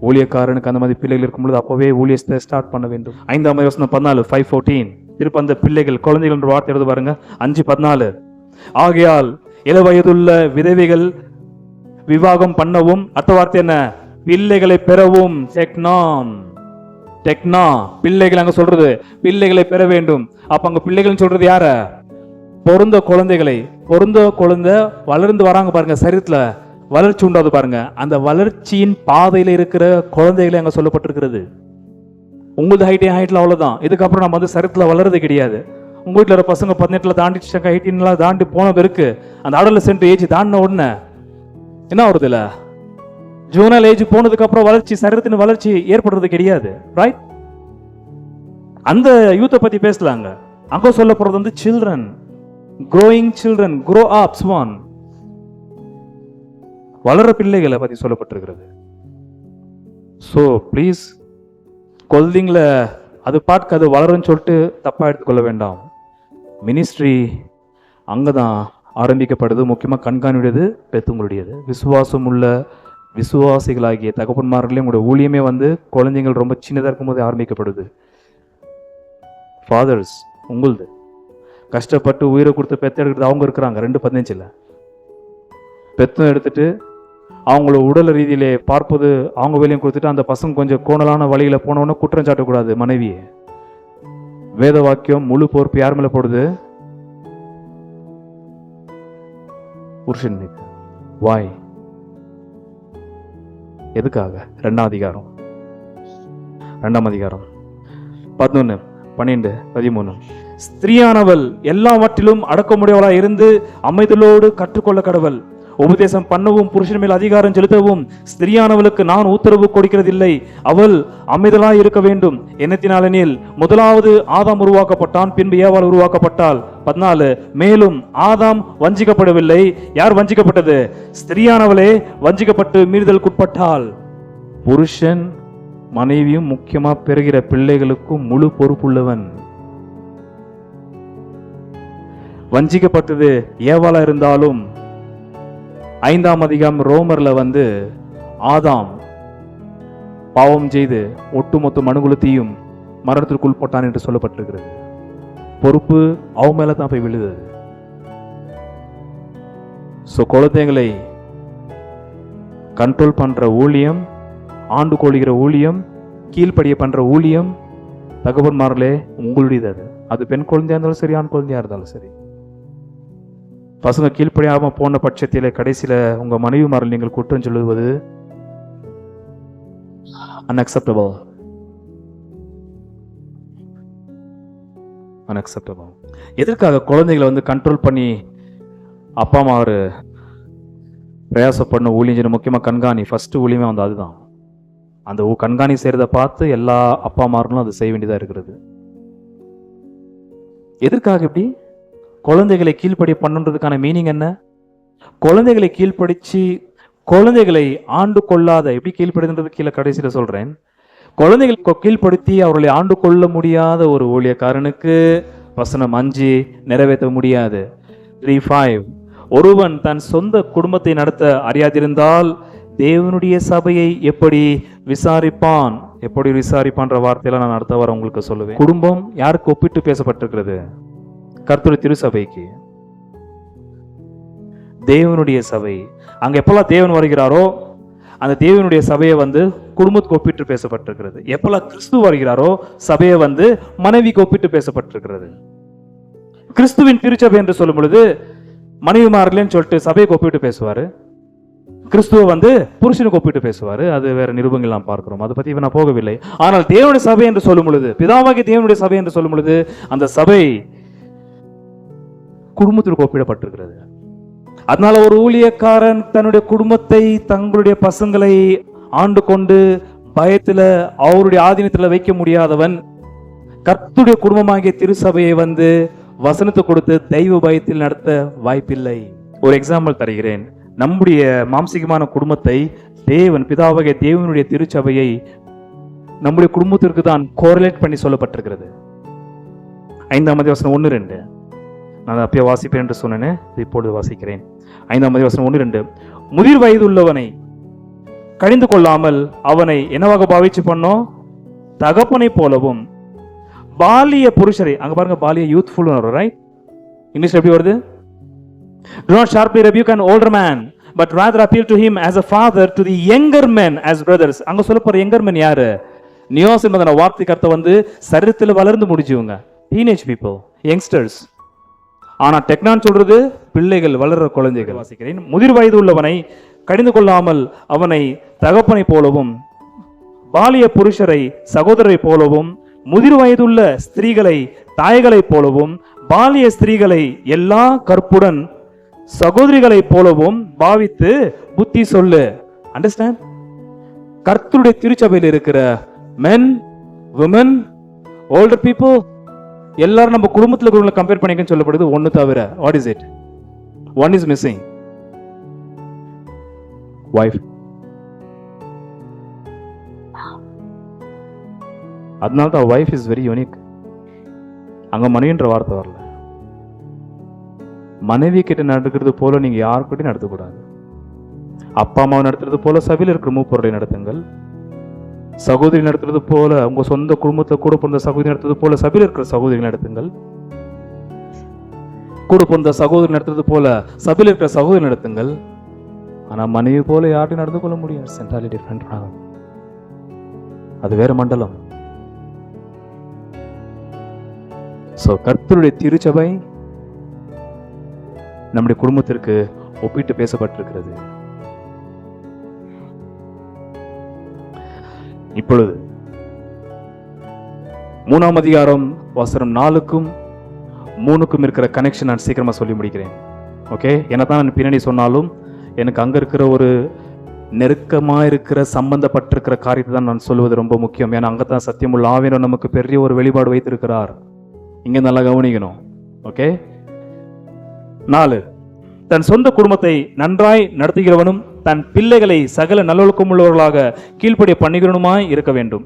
A: ஊழியக்காரனுக்கு அந்த மாதிரி பிள்ளைகள் இருக்கும்போது அப்பவே ஊழியத்தை ஸ்டார்ட் பண்ண வேண்டும். 5ஆம் வசனம் 14, 5:14. திருப்ப அந்த பிள்ளைகள், குழந்தைகள் என்ற வார்த்தை எழுத பாருங்க. 5:14. ஆகையால் இளவயதுள்ள விதவைகள் விவாகம் பண்ணவும், அடுத்த வார்த்தை என்ன? பிள்ளைகளை பெறவும். டெக்னா பிள்ளைகள் அங்க சொல்றது பிள்ளைகளை பெற வேண்டும். அப்ப அங்க பிள்ளைகள் சொல்றது யார? பொருந்த குழந்தைகளை. குழந்தை வளர்ந்து வராங்க பாருங்க, சரீரத்துல வளர்ச்சி உண்டாது பாருங்க. அந்த வளர்ச்சியின் பாதையில இருக்கிற குழந்தைகளை அங்க சொல்லப்பட்டிருக்கிறது. உங்களது ஹைட்ல அவ்வளவுதான். இதுக்கப்புறம் நம்ம சரீரத்துல வளர்றது கிடையாது. உங்க வீட்டுல இருக்கிற பசங்க 18 தாண்டிட்டாங்க, 18 தாண்டி போன பிறகு அந்த அடோலசென்ட் ஏஜ் தாண்டின உடனே என்ன வருது? இல்ல ஜூனல் ஏஜ் போனதுக்கு அப்புறம் வளர்ச்சி, சரீரத்தின் வளர்ச்சி ஏற்படுறது கிடையாது. ரைட்? அந்த யூத்தை பத்தி பேசலாங்க. அங்க சொல்லப்படுறது children, growing children, grow up, swan. வளர பிள்ளைகளை பத்தி சொல்லப்பட்டிருக்கிறது. ஸோ ப்ளீஸ், குழந்தைங்களை அது பாட்டுக்கு அது வளரும்னு சொல்லிட்டு தப்பா எடுத்துக்கொள்ள வேண்டாம். மினிஸ்ட்ரி அங்கதான் ஆரம்பிக்கப்படுது. முக்கியமாக கண்காணியுடையது பெத்தவங்களுடையது. விசுவாசம் உள்ள விசுவாசிகளாகிய தகப்பன்மார்களே உங்களுடைய ஊழியமே குழந்தைகள் ரொம்ப சின்னதாக இருக்கும்போது ஆரம்பிக்கப்படுது. ஃபாதர்ஸ், உங்களுது கஷ்டப்பட்டு உயிரை கொடுத்து பெத்த எடுக்கிறது அவங்க இருக்கிறாங்க. 2:15 பெத்தம் எடுத்துட்டு அவங்கள உடல் ரீதியிலே பார்ப்பது அவங்க வேலையும் கொடுத்துட்டு அந்த பசங்க கொஞ்சம் கோணலான வழியில போனவொன்னே குற்றம் சாட்டக்கூடாது மனைவியை. வேத வாக்கியம் முழு பொறுப்பு யார் மேல போடுது? புருஷன் மீது. வாய் எதுக்காக? 2ஆம் அதிகாரம் 11, 12, 13. ஸ்திரீயானவள் எல்லாவற்றிலும் அடக்கமுடையவளாய் இருந்து அமைதலோடு கற்றுக்கொள்ள கடவள். உபதேசம் பண்ணவும் புருஷன் மேல் அதிகாரம் செலுத்தவும் ஸ்திரீயானவளுக்கு நான் உத்தரவு கொடுக்கிறதில்லை. அவள் அமைதலாய் இருக்க வேண்டும். என்னத்தினாலெனில் முதலாவது ஆதாம் உருவாக்கப்பட்டான், பின்பு ஏவாள் உருவாக்கப்பட்டாள். 14. மேலும் ஆதாம் வஞ்சிக்கப்படவில்லை. யார் வஞ்சிக்கப்பட்டது? ஸ்திரீயானவளே வஞ்சிக்கப்பட்டு மீறுதலுக்குட்பட்டாள். புருஷன் மனைவியும் முக்கியமா பெறுகிற பிள்ளைகளுக்கும் முழு பொறுப்புள்ளவன். வஞ்சிக்கப்பட்டது ஏவாளா இருந்தாலும் 5ஆம் அதிகாரம் ரோமர்ல ஆதாம் பாவம் செய்து ஒட்டுமொத்த மனுகுலத்தையும் மரணத்திற்குள் போட்டான் என்று சொல்லப்பட்டிருக்கிறது. பொறுப்பு அவன் மேல தான் போய் விழுது. குழந்தைகளை கண்ட்ரோல் பண்ற ஊழியம், ஆண்டு கொள்கிற ஊழியம், கீழ்ப்படிய பண்ற ஊழியம் தகவன்மார்களே உங்களுடையது. அது பெண் குழந்தையா இருந்தாலும் சரி, ஆண் குழந்தையா இருந்தாலும் சரி. பசங்க கீழ்ப்படியாம போன பட்சத்திலே கடைசியில உங்க மனைவிமார்கள் நீங்கள் குற்றம் சொல்லுவது unacceptable. எதற்காக குழந்தைகளை கண்ட்ரோல் பண்ணி அப்பா அம்மா ஒரு பிரயாசம் பண்ண ஊழியம், முக்கியமா கண்காணி, ஃபர்ஸ்ட் ஊழியமே அதுதான். அந்த கண்காணி செய்யறத பார்த்து எல்லா அப்பா அம்மார்களும் அது செய்ய வேண்டியதா இருக்கிறது. எதற்காக இப்படி குழந்தைகளை கீழ்ப்படி பண்ணுன்றதுக்கான மீனிங் என்ன? குழந்தைகளை கீழ்ப்படிச்சு குழந்தைகளை ஆண்டு கொள்ளாத, எப்படி கீழ்ப்படுதுன்றது கீழே கடைசியில சொல்றேன். குழந்தைகளை கீழ்ப்படுத்தி அவர்களை ஆண்டு கொள்ள முடியாத ஒரு ஊழியக்காரனுக்கு வசனம் 5 நிறைவேற்ற முடியாது. 3:5 ஒருவன் தன் சொந்த குடும்பத்தை நடத்த அறியாதிருந்தால் தேவனுடைய சபையை எப்படி விசாரிப்பான்? எப்படி விசாரிப்பான்ற வார்த்தையில நான் அடுத்த வாரம் உங்களுக்கு சொல்லுவேன். குடும்பம் யாருக்கு ஒப்பிட்டு பேசப்பட்டிருக்கிறது? கர்த்தருடைய திருச்சபைக்கு. தேவனுடைய சபை. அங்க எப்பெல்லாம் தேவன் வருகிறாரோ அந்த தேவனுடைய சபையை குடும்பத்துக்கு ஒப்பிட்டு பேசப்பட்டிருக்கிறது. எப்பெல்லாம் கிறிஸ்து வருகிறாரோ சபையை மனைவிக்கு ஒப்பிட்டு பேசப்பட்டிருக்கிறது. கிறிஸ்துவின் திருச்சபை என்று சொல்லும் பொழுது மனைவிமார்களேன்னு சொல்லிட்டு சபையை ஒப்பிட்டு பேசுவாரு. கிறிஸ்துவ புருஷனுக்கு ஒப்பிட்டு பேசுவாரு. அது வேற நிருபங்கள் நாம் பார்க்கிறோம். அதை பத்தி நான் போகவில்லை. ஆனால் தேவனுடைய சபை என்று சொல்லும் பொழுது, பிதாவாகிய தேவனுடைய சபை என்று சொல்லும் பொழுது அந்த சபை குடும்பத்திற்கு ஒப்பிடப்பட்டிருக்கிறது. அதனால ஒரு ஊழியக்காரன் தன்னுடைய குடும்பத்தை, தங்களுடைய பசங்களை ஆண்டு கொண்டு பயத்துல அவருடைய ஆதீனத்துல வைக்க முடியாதவன் கர்த்தருடைய குடும்பமாகிய திருச்சபையை வசனத்தை கொடுத்து தெய்வ பயத்தில் நடத்த வாய்ப்பில்லை. ஒரு எக்ஸாம்பிள் தருகிறேன். நம்முடைய மாம்சிகமான குடும்பத்தை தேவன், பிதாவாகிய தேவனுடைய திருச்சபையை நம்முடைய குடும்பத்திற்கு தான் கோரிலேட் பண்ணி சொல்லப்பட்டிருக்கிறது. 5ஆம் அதிகாரம் 1-2 நான் அப்பயே வாசிப்பேன் என்று சொன்னேன், இப்பொழுது வாசிக்கிறேன். 5ஆம் அதிகாரம் 1-2 முதிர் வயது உள்ளவனை கடிந்து கொள்ளாமல் அவனை என்னவாக பாவிச்சு பண்ணோம்? தகப்பனை போலவும். பாலிய புருஷரை, அங்க பாருங்க, பாலிய யூத்ஃபுல், ரைட்? இங்கிலீஷ் எப்படி வருது? Do not sharply rebuke an older man, but rather appeal to him as a father, to the younger men as brothers. அங்க சொல்ல போற younger men யாரு? நியோஸ் என்பதன வார்த்தைக்கு அர்த்தம் சரீரத்தில் வளர்ந்து முடிஞ்சவங்க, டீனேஜ் பீப்புள், யங்ஸ்டர்ஸ். ஆனா டெக்னான் சொல்றது பிள்ளைகள், வளர்ற குழந்தைகள். வாசிக்கிறேன். முதிர் வயது உள்ளவனை கடிந்து கொள்ளாமல் அவனை தகப்பனை போலவும், பாலிய புருஷரை சகோதரரை போலவும், முதிர் வயதுள்ள ஸ்திரீகளை தாய்களை போலவும், பாலிய ஸ்திரீகளை எல்லா கற்புடன் சகோதரிகளை போலவும் பாவித்து புத்தி சொல்லு. அண்டர்ஸ்டாண்ட்? கர்த்தருடைய திருச்சபையில் இருக்கிற men, women, older people எல்லாரும் நம்ம குடும்பத்தில் கம்பேர் பண்ணிக்கன்னு சொல்லப்படுது. ஒன்னு தவிர, what is it? One is missing. Wife. அதனால்தான் வைஃப் இஸ் வெரி யூனிக். அங்க மனைவின்ற வார்த்தை வரல. மனைவி கிட்ட நடக்கிறது போல நீங்க யாருக்கிட்டையும் நடத்தக்கூடாது. அப்பா அம்மாவை நடத்துறது போல சபையில் இருக்கிற மூப்பொருளை நடத்துங்கள். சகோதரி நடத்துறது போல உங்க சொந்த குடும்பத்துல கூட பிறந்த சகோதரி நடத்துறது போல சபையில் இருக்கிற சகோதரி நடத்துங்கள். கூட பிறந்த சகோதரி நடத்துறது போல சபையில் இருக்கிற சகோதரி நடத்துங்கள். ஆனா மனைவி போல யார்ட்டையும் நடந்து கொள்ள முடியும். Centrally different. அது வேற மண்டலம். சோ கர்த்தருடைய திருச்சபை நம்முடைய குடும்பத்திற்கு ஒப்பிட்டு பேசப்பட்டிருக்கிறது. இப்பொழுது 3ஆம் அதிகாரம் வசனம் 4க்கும் 3க்கும் இருக்கிற கனெக்ஷன் நான் சீக்கிரமா சொல்லி முடிக்கிறேன். ஓகே, என்னதான் நான் பின்னாடி சொன்னாலும் எனக்கு அங்க இருக்கிற ஒரு நெருக்கமா இருக்கிற சம்பந்தப்பட்டிருக்கிற காரியத்தை தான் நான் சொல்லுவது ரொம்ப முக்கியம். ஏன்னா அங்கதான் சத்தியமுள்ள ஆவியானவர் நமக்கு பெரிய ஒரு வெளிப்பாடு வைத்திருக்கிறார். இங்க நல்லா கவனிக்கணும். ஓகே, 4, தன் சொந்த குடும்பத்தை நன்றாய் நடத்துகிறவனும் தன் பிள்ளைகளை சகல நல்லொழுக்கமுள்ளவர்களாக கீழ்ப்படிய பண்ணுகிறவனுமாய் இருக்க வேண்டும்.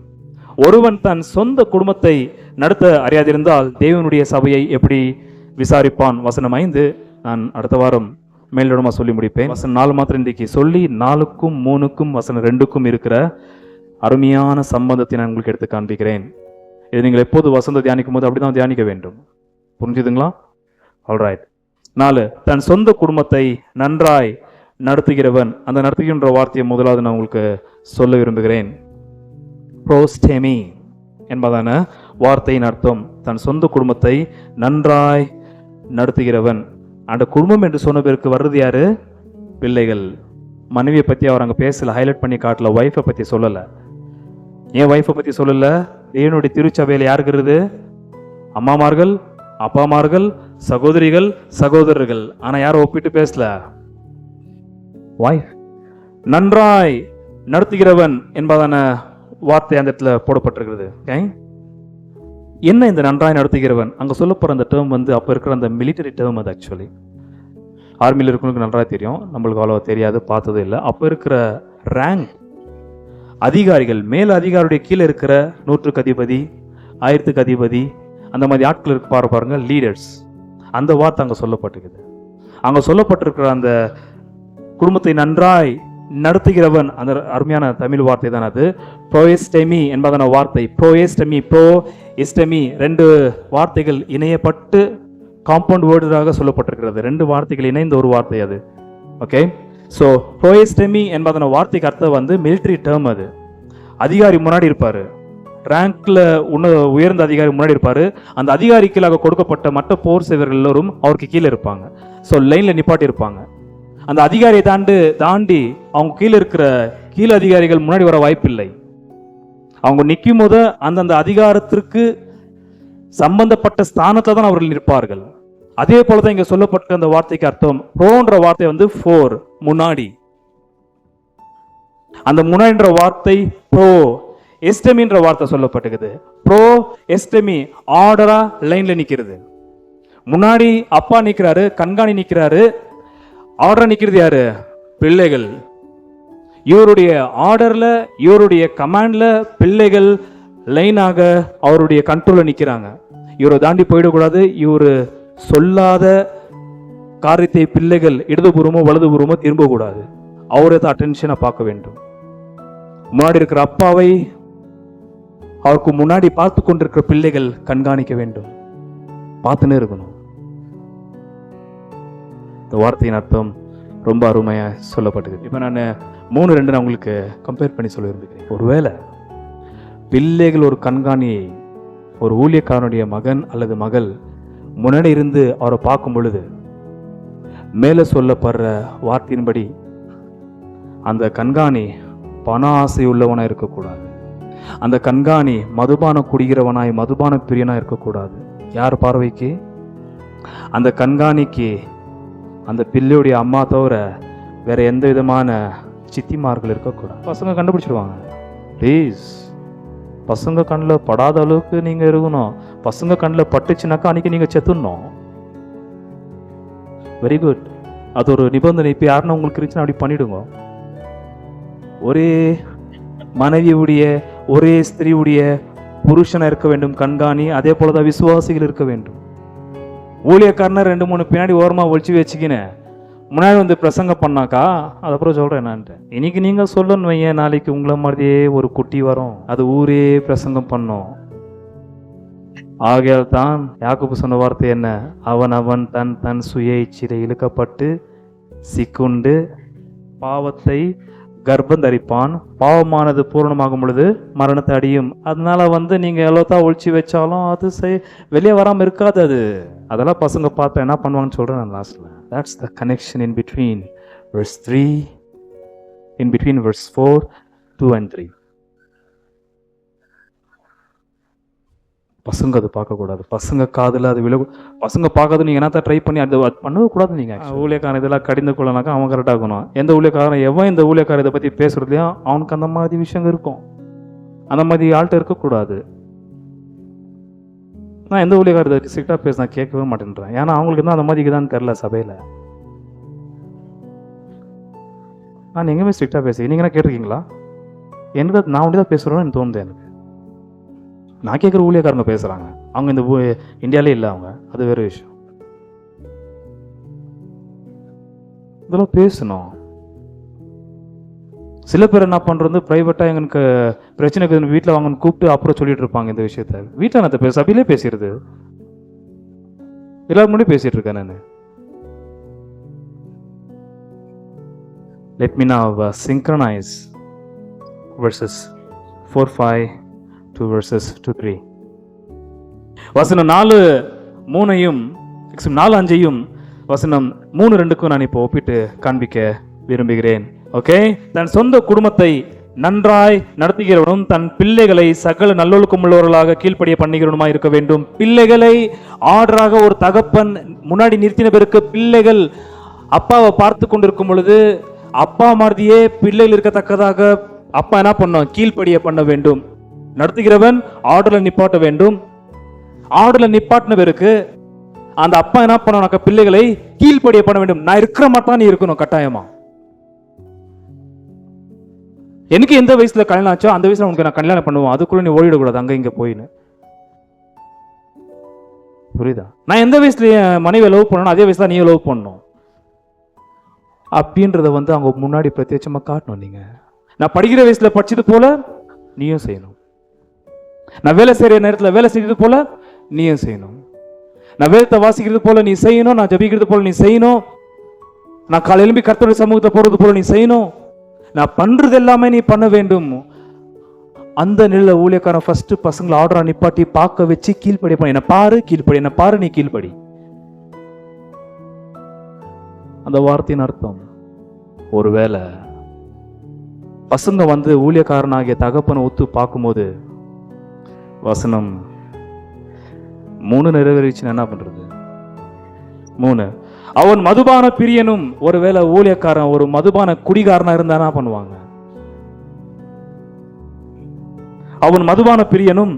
A: ஒருவன் தன் சொந்த குடும்பத்தை நடத்த அறியாதிருந்தால் தேவனுடைய சபையை எப்படி விசாரிப்பான்? வசனம் 5 நான் அடுத்த வாரம் மேலிடமா சொல்லி முடிப்பேன். வசனம் 4 மாத்திரம் இன்றைக்கு சொல்லி 4க்கும் 3க்கும் வசனம் 2க்கும் இருக்கிற அருமையான சம்பந்தத்தை நான் உங்களுக்கு எடுத்து காண்பிக்கிறேன். இது நீங்கள் எப்போது வசந்த தியானிக்கும் போது அப்படிதான் தியானிக்க வேண்டும். புரிஞ்சுதுங்களா? ஆல்ரைட். 4, தன் சொந்த குடும்பத்தை நன்றாய் நடத்துகிறவன். அந்த நடத்துகின்ற வார்த்தையை முதலாவது நான் உங்களுக்கு சொல்ல விரும்புகிறேன். ப்ரோஸ்டெமி என்பதான வார்த்தையின் அர்த்தம் தன் சொந்த குடும்பத்தை நன்றாய் நடத்துகிறவன். அந்த குடும்பம் என்று சொன்ன பேருக்கு வர்றது யாரு? பிள்ளைகள். மனைவியை பத்தி அவர் அங்க பேசல, ஹைலைட் பண்ணி காட்டல. ஒய்ஃபை பத்தி சொல்லல. ஏன் ஒய்ஃபை பத்தி சொல்லல? தேவனுடைய திருச்சபையில் யாருக்கிறது? அம்மாமார்கள், அப்பாமார்கள், சகோதரிகள், சகோதரர்கள். ஆனா யாரும் ஒப்பிட்டு பேசல. ஒய்ஃப். நன்றாய் நடத்துகிறவன் என்பதான வார்த்தை அந்த இடத்துல போடப்பட்டிருக்கிறது. என்ன இந்த நன்றாய் நடத்துகிறவன்? அங்க சொல்லப்படுற அந்த டேர்ம் வந்து அப்ப இருக்கிற அந்த மிலிட்டரி டேர்ம். அது ஆக்சுவலி ஆர்மியில் இருக்கிறவங்களுக்கு நன்றாக தெரியும், நம்மளுக்கு அவ்வளோ தெரியாது, பார்த்தது இல்லை. அப்போ இருக்கிற ரேங்க் அதிகாரிகள், மேல் அதிகாரியுடைய கீழே இருக்கிற 100க்கு அதிபதி, 1000க்கு அதிபதி, அந்த மாதிரி ஆட்கள் இருக்கு பாருங்க, லீடர்ஸ். அந்த வார்த்தை அங்கே சொல்லப்பட்டிருக்குது. அங்கே சொல்லப்பட்டிருக்கிற அந்த குடும்பத்தை நன்றாய் நடத்துகிறவன், அந்த அருமையான தமிழ் வார்த்தை தான் அது. ப்ரோஎஸ்டெமி என்பதான வார்த்தை. ப்ரோஎஸ்டெமி, ப்ரோ எஸ்டெமி 2 வார்த்தைகள் இணையப்பட்டு காம்பவுண்ட் வேர்டாக சொல்லப்பட்டிருக்கிறது. 2 வார்த்தைகள் இணைந்த ஒரு வார்த்தை அது. ஓகே, ஸோ ப்ரோஎஸ்டெமி என்பதான வார்த்தைக்கு அர்த்தம் வந்து மிலிட்டரி டேர்ம். அது அதிகாரி முன்னாடி இருப்பாரு, ரேங்க்ல உயர்ந்த அதிகாரி முன்னாடி இருப்பாரு. அந்த அதிகாரிக்கீழாக கொடுக்கப்பட்ட மற்ற போர் சேவர்கள் எல்லோரும் அவருக்கு கீழே இருப்பாங்க. ஸோ லைன்ல நிப்பாட்டி இருப்பாங்க. அந்த அதிகாரியை தாண்டி அவங்க கீழே இருக்கிற கீழே அதிகாரிகள் முன்னாடி வர வாய்ப்பில்லை. அவங்க நிற்கும் போது அந்தந்த அதிகாரத்திற்கு சம்பந்தப்பட்ட ஸ்தானத்துல தான் அவர்கள் நிற்பார்கள். அதே போலதான் இங்க சொல்லப்பட்ட அந்த வார்த்தைக்கு அர்த்தம். ப்ரோன்ற வார்த்தை வந்து ஃபோர், முன்னாடி. அந்த முன்னாடின்ற வார்த்தை ப்ரோ எஸ்டெமின்ற வார்த்தை சொல்லப்பட்டிருக்குது. ப்ரோ எஸ்டெமி ஆர்டரா லைன்ல நிக்கிறது. முன்னாடி அப்பா நிக்கிறாரு, கண்காணி நிக்கிறாரு. ஆர்டர் நிக்கிறது யாரு? பிள்ளைகள். இவருடைய ஆர்டர்ல, இவருடைய கமாண்ட்ல பிள்ளைகள் லைனாக அவருடைய கண்ட்ரோல்ல நிக்கிறாங்க. இவரை தாண்டி போயிடக்கூடாது. இவரு சொல்லாத காரியத்தை பிள்ளைகள் இடதுபுறமோ வலதுபுறமோ திரும்பக்கூடாது. அவரை தான் அட்டென்ஷனை பார்க்க வேண்டும். முன்னாடி இருக்கிற அப்பாவை அவருக்கு முன்னாடி பார்த்து கொண்டிருக்கிற பிள்ளைகள் கண்காணிக்க வேண்டும், பார்த்துன்னு இருக்கணும். இந்த வார்த்தையின் அர்த்தம் ரொம்ப அருமையா சொல்லப்பட்டது. இப்ப நான் 3:2 நான் உங்களுக்கு கம்பேர் பண்ணி சொல்ல விரும்புகிறேன். ஒருவேளை பிள்ளைகள் ஒரு கண்காணியை, ஒரு ஊழியக்காரனுடைய மகன் அல்லது மகள் முன்னாடி இருந்து அவரை பார்க்கும் பொழுது மேலே சொல்லப்படுற வார்த்தையின்படி அந்த கண்காணி பண ஆசை உள்ளவனாய் இருக்கக்கூடாது. அந்த கண்காணி மதுபான குடிக்கிறவனாய், மதுபான பிரியனாய் இருக்கக்கூடாது. யார் பார்வைக்கு? அந்த கண்காணிக்கு அந்த பிள்ளையுடைய அம்மா தவிர வேற எந்த விதமான சித்திமார்கள் இருக்கக்கூடாது. பசங்க கண்டுபிடிச்சிருவாங்க. ப்ளீஸ், பசங்க கண்ணில் படாத அளவுக்கு நீங்க இருக்கணும். பசங்க கண்ணில் பட்டுச்சுனாக்கா அன்னைக்கு நீங்க செத்துடணும். Very good. அது ஒரு நிபந்தனை. இப்போ யாருன்னா உங்களுக்கு இருந்துச்சுன்னா அப்படி பண்ணிடுங்க. ஒரே மனைவியுடைய, ஒரே ஸ்திரீவுடைய புருஷனை இருக்க வேண்டும் கண்காணி. அதே போலதான் விசுவாசிகள் இருக்க வேண்டும். ஊழியக்காரனை 2-3 பின்னாடி ஓரமா ஒழிச்சு வச்சுக்கினேன் முன்னாடி வந்து பிரசங்கம் பண்ணாக்கா அதுக்கப்புறம் சொல்றேன் என்னான்ட்டு. இன்னைக்கு நீங்க சொல்லணும் வையன், நாளைக்கு உங்களை மாதிரியே ஒரு குட்டி வரும், அது ஊரே பிரசங்கம் பண்ணும். ஆகையால் தான் யாக்கோபு சொன்ன வார்த்தை என்ன? அவன் தன் சுய இச்சிலை இழுக்கப்பட்டு சிக்குண்டு பாவத்தை கர்ப்பம் தரிப்பான், பாவமானது பூரணமாகும் பொழுது மரணத்தை அடியும். அதனால நீங்க எவ்வளோதான் ஒழிச்சு வச்சாலும் அது வெளியே வராமல் இருக்காது. அதெல்லாம் பசங்க பார்த்தா என்ன பண்ணுவாங்கன்னு சொல்றேன் நான் லாஸ்ட்ல. That's the connection in between verse 3, in between verse 4, 2 and 3. பசங்க அது பார்க்கக்கூடாது. பசங்க காதில் அது பசங்க பார்க்காது. நீங்கள் என்னத்தான் ட்ரை பண்ணி அது பண்ணக்கூடாது. நீங்கள் ஊழியக்காரன் இதெல்லாம் கடிந்து கொள்ளனாக்கா அவன் கரெக்டாக இருக்கணும். எந்த ஊழியக்காரன் இந்த ஊழியக்காரன் இதை பற்றி பேசுறதுலையும் அவனுக்கு அந்த மாதிரி விஷயங்கள் இருக்கும். அந்த மாதிரி ஆள்கிட்ட இருக்கக்கூடாது. நான் எந்த ஊழியக்காரர் இதை ஸ்ட்ரிக்டாக பேச நான் கேட்கவே மாட்டேன்றேன். ஏன்னா அவங்களுக்கு தான் அந்த மாதிரி தான் தெரில சபையில். நான் எங்கேயுமே ஸ்ட்ரிக்டாக பேசுகிறேன். நீங்கள் என்ன கேட்டிருக்கீங்களா? எனக்கு நான் ஒண்டி தான் பேசுகிறேன்னு எனக்கு தோணுது. எனக்கு நான் கேட்குற ஊழியக்காரங்க பேசுகிறாங்க. அவங்க இந்த இந்தியாவிலே இல்லை. அவங்க அது வேறு விஷயம். இதெல்லாம் பேசணும். சில பேர் என்ன பண்ணுறது, ப்ரைவேட்டாக எங்களுக்கு பிரச்சனைக்கு வீட்டில் வாங்கன்னு கூப்பிட்டு அப்புறம் சொல்லிட்டு இருப்பாங்க இந்த விஷயத்த. வீட்டில் நான் சபையிலே பேசிடுது. எல்லாரும் முன்னாடி பேசிகிட்டு இருக்கேன் நான். Let me now synchronize verses 4, 5 to verses 2, 3. வசனம் 4, 3ஐயும் 4, 5ஐயும் வசனம் 3, 2க்கும் நான் இப்போ ஒப்பிட்டு காண்பிக்க விரும்புகிறேன். ஓகே. தன் சொந்த குடும்பத்தை நன்றாய் நடத்துகிறவனும் தன் பிள்ளைகளை சகல நல்லொழுக்கம் உள்ளவர்களாக கீழ்ப்படிய பண்ணுகிறவனுமாய் இருக்க வேண்டும். பிள்ளைகளை ஆர்டராக ஒரு தகப்பன் முன்னாடி நிறுத்தின பிறகு பிள்ளைகள் அப்பாவை பார்த்து கொண்டிருக்கும் பொழுது அப்பா மாதிரியே பிள்ளைகள் இருக்கத்தக்கதாக அப்பா என்ன பண்ணும்? கீழ்ப்படிய பண்ண வேண்டும். நடத்துகிறவன் ஆர்டர்ல நிப்பாட்ட வேண்டும். ஆர்டர்ல நிப்பாட்டின பிறகு அந்த அப்பா என்ன பண்ண பிள்ளைகளை கீழ்ப்படிய பண்ண வேண்டும். நான் இருக்கிற மாட்டான் நீ இருக்கணும் கட்டாயமா. எனக்கு எந்த வயசுல கல்யாணம் ஆச்சோ அந்த வயசுல உனக்கு நான் கல்யாணம் பண்ணுவோம். அதுக்குள்ள நீ ஓடிடக்கூடாது அங்க இங்க போயின்னு. புரியுதா? நான் எந்த வயசுல மனைவியை லவ் பண்ணணும் அதே வயசுல நீ லவ் பண்ணணும் அப்படின்றத அவங்க முன்னாடி பிரத்யட்சமா காட்டணும். நீங்க நான் படிக்கிற வயசுல படிச்சது போல நீயும் செய்யணும். நான் வேலை செய்யற நேரத்தில் வேலை செய்யறது போல நீயும் செய்யணும். நான் வேதத்தை வாசிக்கிறது போல நீ செய்யணும். நான் ஜபிக்கிறது போல நீ செய்யணும். நான் காலை எழும்பி கர்த்தருடைய சமூகத்தை போறது போல நீ செய்யணும். நான் பண்றது எல்லாமே நீ பண்ண வேண்டும். அந்த நிலையில ஊழியக்காரன் ஃபர்ஸ்ட் பசங்களை ஆர்டரா நிப்பாட்டி பார்க்க வச்சு கீழ்ப்படி பண்ண. என்ன பாரு கீழ்ப்படி, என்ன பாரு நீ கீழ்ப்படி. அந்த வார்த்தையின் அர்த்தம், ஒருவேளை பசங்க ஊழியக்காரனாகிய தகப்பனை ஒத்து பார்க்கும்போது வசனம் 3 நிறைவேறிச்சுன்னா என்ன பண்றது? 3, அவன் மதுபான பிரியனும். ஒருவேளை ஊழியக்காரன் ஒரு மதுபான குடிகாரனா இருந்தா என்ன பண்ணுவாங்க? அவன் மதுபான பிரியனும்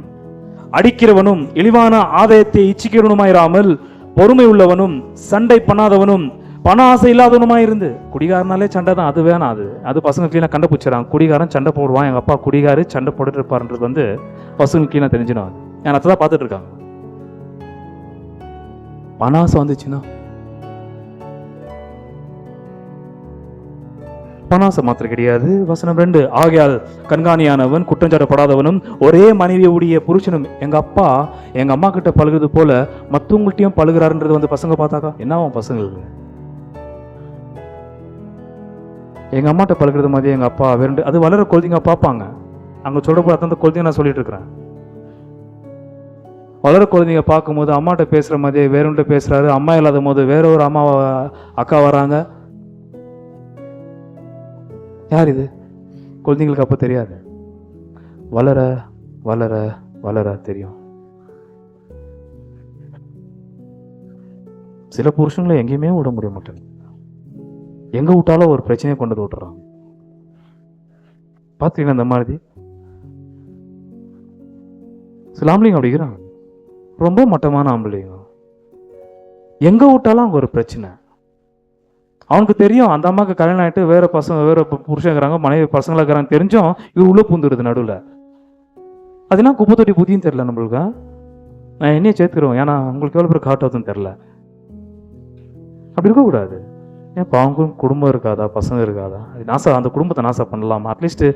A: அடிக்கிறவனும் இழிவான ஆதாயத்தை இச்சிக்கிறவனுமாயிராமல் பொறுமை உள்ளவனும் சண்டை பண்ணாதவனும் பண ஆசை இல்லாதவனுமா இருந்து. குடிகாரனாலே சண்டை தான். அது வேணாம். அது பசங்க கீழே கண்டுபிடிச்சிடறாங்க. குடிகாரன் சண்டை போடுவான், எங்க அப்பா குடிகாரு சண்டை போட்டுட்டு இருப்பாருன்றது பசங்க கீழே தெரிஞ்சிடும். ஏன்னா தான் பார்த்துட்டு இருக்காங்க. பண ஆசை வந்துச்சுன்னா பணாசை மாத்திரம் கிடையாது. வசனம் 2, ஆகையால் கண்காணியானவன் குற்றஞ்சாட்டப்படாதவனும் ஒரே மனைவியுடைய புருஷனும். எங்க அப்பா எங்க அம்மா கிட்ட பழகுறது போல மற்றவங்கள்ட்டையும் பழகுறாருன்றது பசங்க பார்த்தாக்கா என்ன பசங்களுக்கு? எங்க அம்மாட்ட பழகுறது மாதிரி எங்க அப்பா வேறு அது வளர குழந்தைங்க பார்ப்பாங்க. அங்க சொல்ற போல அந்த குழந்தைங்க நான் சொல்லிட்டு இருக்கிறேன். வளர குழந்தைங்க பார்க்கும்போது அம்மாட்ட பேசுற மாதிரி வேறொன்ட்ட பேசுறாரு. அம்மா இல்லாத போது வேற ஒரு அம்மா அக்கா வராங்க. யார் இது? குழந்தைங்களுக்கு அப்ப தெரியாது. வளர வளர வளர தெரியும். சில புருஷங்களை எங்கேயுமே விட முடிய மாட்டேன். எங்க விட்டாலும் ஒரு பிரச்சனையை கொண்டு விட்டுறாங்க. பாத்தீங்கன்னா இந்த மாதிரி சில ஆம்பளைங்க அப்படிங்கிறாங்க. ரொம்ப மட்டமான ஆம்பளைங்க. எங்க விட்டாலும் அங்க ஒரு பிரச்சனை. அவனுக்கு தெரியும் அந்த அம்மாவுக்கு கல்யாணம் ஆகிட்டு வேற பசங்க வேற புருஷன் இருக்கிறாங்க, மனைவி பசங்களா இருக்கிறாங்க தெரிஞ்சும் இவர் உள்ள பூந்துடுது நடுவில். அதுனா குப்பை தொட்டி புதியும் தெரில நம்மளுக்கு. நான் என்னையே சேர்த்துக்கிறோம். ஏன்னா உங்களுக்கு எவ்வளோ பேர் காட்டாதுன்னு தெரில. அப்படி இருக்கக்கூடாது. ஏன் அவங்களுக்கும் குடும்பம் இருக்காதா, பசங்க இருக்காதா? அந்த குடும்பத்தை நாசா பண்ணலாமா? அட்லீஸ்ட்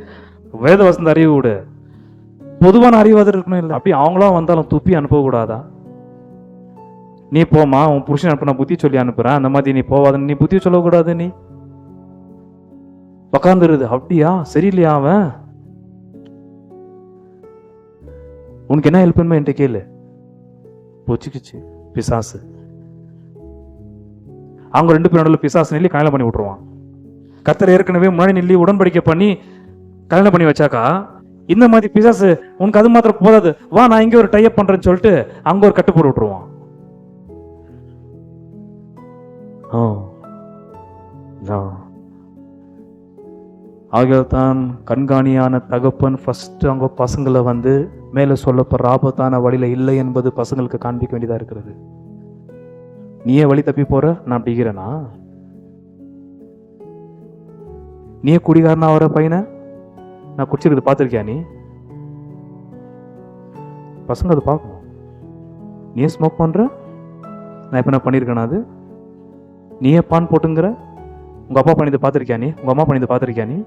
A: வேத வசந்த அறிவு விடு, பொதுவான அறிவாத இருக்கணும். இல்லை அப்படி அவங்களாம் வந்தாலும் துப்பி அனுப்பக்கூடாதா? நீ போமா, உன் புருஷன் அனுப்ப நான் புத்தி சொல்லி அனுப்புறேன், அந்த மாதிரி நீ போவாதுன்னு நீ புத்தி சொல்லக்கூடாது. நீ உக்காந்துருது. அப்படியா, சரியில்லையா அவன், உனக்கு என்ன ஹெல்ப் பண்ணுமா என்கிட்ட கேளு. பொச்சுக்குச்சு பிசாசு. அவங்க 2 பேரும் நடுவில் பிசாசு நெல்லி கல்யாணம் பண்ணி விட்டுருவான். கர்த்தர் ஏற்கனவே முன்னாடி நெல்லி உடன்படிக்கை பண்ணி கல்யாணம் பண்ணி வச்சாக்கா, இந்த மாதிரி பிசாசு உனக்கு அது மாத்திரம் போதாது, வா நான் இங்க ஒரு டைப் பண்றேன்னு சொல்லிட்டு அங்க ஒரு கட்டு போட்டு விட்டுருவான். ஆகியதான் கண்காணியான தகப்பன் ஃபர்ஸ்ட் அவங்க பசங்களை வந்து மேல சொல்லப்படுற ஆபத்தான வழியில இல்லை என்பது பசங்களுக்கு காண்பிக்க வேண்டியதா இருக்கிறது. நீயே வழி தப்பி போற, நான் அப்படிங்கிறேனா? நீயே குடிகாரனா வர பையனை நான் குடிச்சிருக்குது பார்த்துருக்கியா நீ? பசங்க அதை பார்க்கணும். நீயே ஸ்மோக் பண்ற, நான் எப்ப நான் பண்ணியிருக்கேனா? அது நீயே பான் போட்டுங்கிற, உங்க அப்பா பண்ணியதை பார்த்துருக்கியா நீ? உங்க அம்மா பண்ணியதை பார்த்துருக்கியா நீ?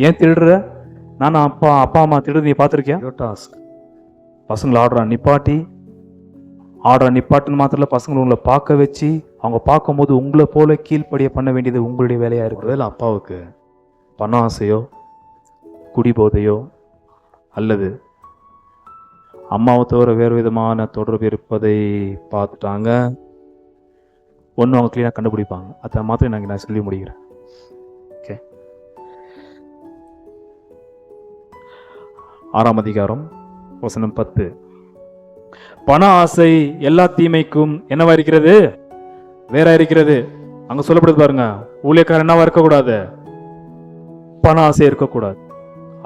A: ஏன் திருடுற? நான் அப்பா அம்மா திருடுறது நீ பார்த்துருக்கியா? டாஸ்க். பசங்களை ஆர்டரை நிப்பாட்டுன்னு மாத்திரம் பசங்களை உங்களை பார்க்க வச்சு அவங்க பார்க்கும்போது உங்களை போல கீழ்ப்படிய பண்ண வேண்டியது உங்களுடைய வேலையா இருக்கிறது. இல்லை அப்பாவுக்கு பண ஆசையோ குடிபோதையோ அல்லது அம்மாவை தவிர வேறு விதமான தொடர்பு இருப்பதை பார்த்துட்டாங்க, ஒன்று அவங்க கிளீனாக கண்டுபிடிப்பாங்க. அதை மாத்திரம் நான் சொல்லி முடிக்கிறேன். ஓகே, 6ஆம் அதிகாரம் வசனம் 10. பண ஆசை எல்லா தீமைக்கும் என்னவா இருக்கிறது? வேற இருக்கிறது. அங்க சொல்லப்படுது பாருங்க, ஊழியக்காரன் என்னவா இருக்கக்கூடாது? பண ஆசை இருக்கக்கூடாது.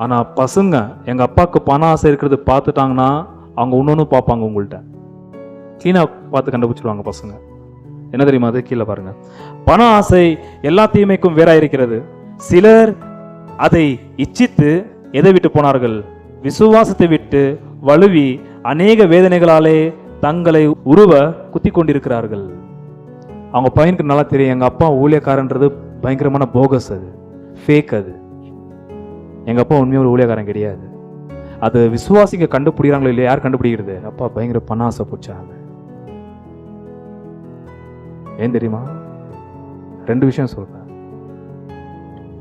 A: ஆனா பசங்க எங்க அப்பாவுக்கு பண ஆசை இருக்கிறது பார்த்துட்டாங்கன்னா அவங்க இன்னொன்னு பார்ப்பாங்க, உங்கள்கிட்ட கிளீனா பார்த்து கண்டுபிடிச்சிருவாங்க பசங்க. என்ன தெரியுமா அது? கீழே பாருங்க, பண ஆசை எல்லா தீமைக்கும் வேற இருக்கிறது. சிலர் அதை இச்சித்து எதை விட்டு போனார்கள்? விசுவாசத்தை விட்டு வலுவி அநேக வேதனைகளாலே தங்களை உருவ குத்தி கொண்டிருக்கிறார்கள். அவங்க பையனுக்கு நல்லா தெரியும், எங்க அப்பா ஊழியக்காரன்றது பயங்கரமான போகஸ், அது ஃபேக். அது எங்க அப்பா உண்மையாக ஒரு ஊழியக்காரன் கிடையாது. அது விசுவாசிங்க கண்டுபிடிக்கிறாங்களோ இல்லையா? யார் கண்டுபிடிக்கிறது? அப்பா பயங்கர பணாசை பிடிச்சாங்க. ஏன் தெரியுமா? 2 விஷயம் சொல்றேன்.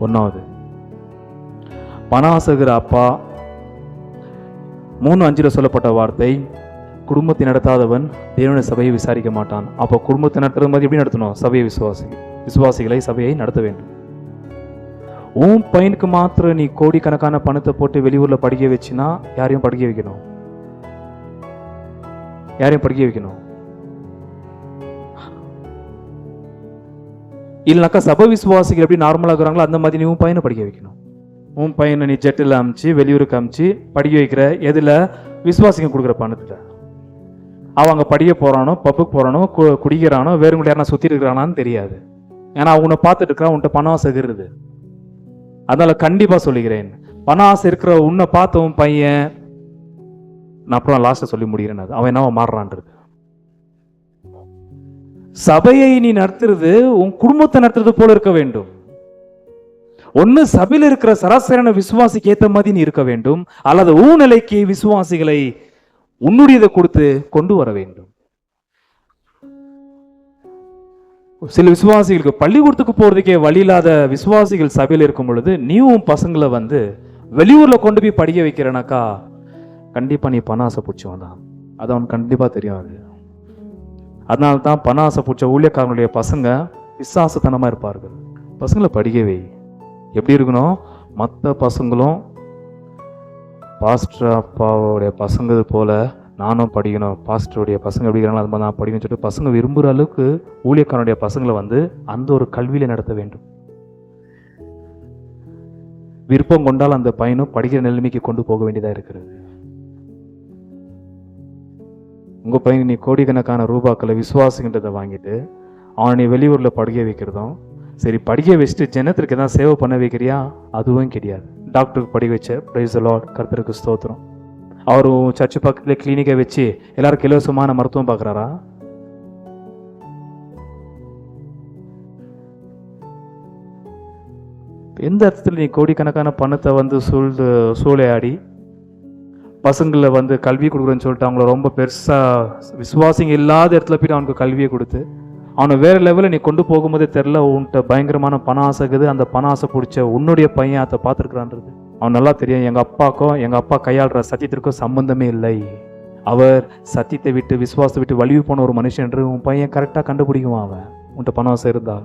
A: 1வது, பணாசகிற அப்பா 3:5 சொல்லப்பட்ட வார்த்தை, குடும்பத்தை நடத்தாதவன் தேவனுடைய சபையை விசாரிக்க மாட்டான். அப்போ குடும்பத்தை நடத்துறது மாதிரி எப்படி நடத்தணும்? சபையை விசுவாசிகளை சபையை நடத்த வேண்டும். உன் பையனுக்கு மாத்திரம் நீ கோடிக்கணக்கான பணத்தை போட்டு வெளியூர்ல படிக்க வச்சுனா யாரையும் படிக்க வைக்கணும்? இல்லைனாக்கா சபை விசுவாசிகள் எப்படி நார்மலாக இருக்கிறாங்களோ அந்த மாதிரி நீ உன் பையனை படிக்க வைக்கணும். உன் பையனை நீ ஜெட்டில் அமிச்சு வெளியூருக்கு அமிச்சு படிக்க வைக்கிற எதுல? விசுவாசிங்க கொடுக்குற பணத்துல. அவங்க படிக்க போறானோ, பப்புக்கு போறானோ, குடிக்கிறானோ, வேறு கூட யாரா சுத்தி இருக்கிறானான்னு தெரியாது. ஏன்னா அவனை பார்த்துட்டு இருக்கிறான், உன்ட்ட பணம் ஆசை இருக்கிறது. அதனால கண்டிப்பா சொல்லுகிறேன், பண ஆசை இருக்கிற உன்னை பார்த்த உன் பையன், நான் அப்புறம் லாஸ்ட சொல்லி முடிகிறேன், அவன் என்னவா மாறுறான்றது. சபையை நீ நடத்துறது உன் குடும்பத்தை நடத்துறது போல இருக்க வேண்டும். ஒன்னு சபையில் இருக்கிற சராசரியான விசுவாசிக்கு ஏத்த மாதிரி நீ இருக்க வேண்டும், அல்லது உன் நிலைக்கு விசுவாசிகளை உன்னுடையதை கொடுத்து கொண்டு வர வேண்டும். சில விசுவாசிகளுக்கு பள்ளிக்கூடத்துக்கு போறதுக்கே வழி இல்லாத விசுவாசிகள் சபையில் இருக்கும் பொழுது நீ உன் பசங்களை வந்து வெளியூர்ல கொண்டு போய் படிக்க வைக்கிறனாக்கா கண்டிப்பா நீ பண ஆசை பிடிச்சவன் தான். அது அவனுக்கு கண்டிப்பா தெரியும். அது அதனால தான் பண ஆசை பிடிச்ச ஊழியக்காரனுடைய பசங்க விசுவாசத்தனமா இருப்பார்கள். பசங்களை படிக்கவே எப்படி இருக்கணும்? மற்ற பசங்களும் பாஸ்டர் அப்பாவுடைய பசங்க போல நானும் படிக்கணும், பாஸ்டருடைய பசங்க எப்படி இருக்கிறாங்களோ அது மாதிரி நான் படிக்கணும்னு சொல்லிட்டு பசங்க விரும்புகிற அளவுக்கு ஊழியக்காரனுடைய பசங்களை வந்து அந்த ஒரு கல்வியில நடத்த வேண்டும். விருப்பம் கொண்டால் அந்த பையனும் படிக்கிற நிலைமைக்கு கொண்டு போக வேண்டியதா இருக்கிறது. உங்க பையன் நீ கோடிக்கணக்கான ரூபாக்களை விசுவாசிக்கின்றதை வாங்கிட்டு அவனை வெளியூர்ல படிக்க வைக்கிறதும் சரி, படிக்க வச்சுட்டு ஜனத்திற்கு எதாவது சேவை பண்ண வைக்கிறியா? அதுவும் கிடையாது. டாக்டருக்கு படிக்க வச்ச, பிரைஸ் தி லார்ட், கர்த்தருக்கு ஸ்தோத்திரம். அவரும் சர்ச்சு பக்கத்துல கிளினிக்கை வச்சு எல்லாருக்கும் இலவசமான மருத்துவம் பார்க்குறாரா? எந்த அர்த்தத்தில் நீ கோடிக்கணக்கான பணத்தை வந்து சூளையாடி பசங்களை வந்து கல்வி கொடுக்குறேன்னு சொல்லிட்டு அவங்கள ரொம்ப பெருசா விசுவாசிங்க இல்லாத இடத்துல போயிட்டு அவனுக்கு கல்வியை கொடுத்து அவனை வேற லெவலில் நீ கொண்டு போகும்போதே தெரில, உன்கிட்ட பயங்கரமான பண ஆசைக்குது, அந்த பண ஆசை பிடிச்ச உன்னுடைய பையன் அதை பார்த்துருக்குறான்றது அவன் நல்லா தெரியும். எங்கள் அப்பாவுக்கும் எங்கள் அப்பா கையாளுற சத்தியத்திற்கும் சம்பந்தமே இல்லை. அவர் சத்தியத்தை விட்டு விசுவாசத்தை விட்டு வலிவு போன ஒரு மனுஷன் என்று உன் பையன் கரெக்டாக கண்டுபிடிக்குவான். அவன் உன்கிட்ட பண ஆசை இருந்தா.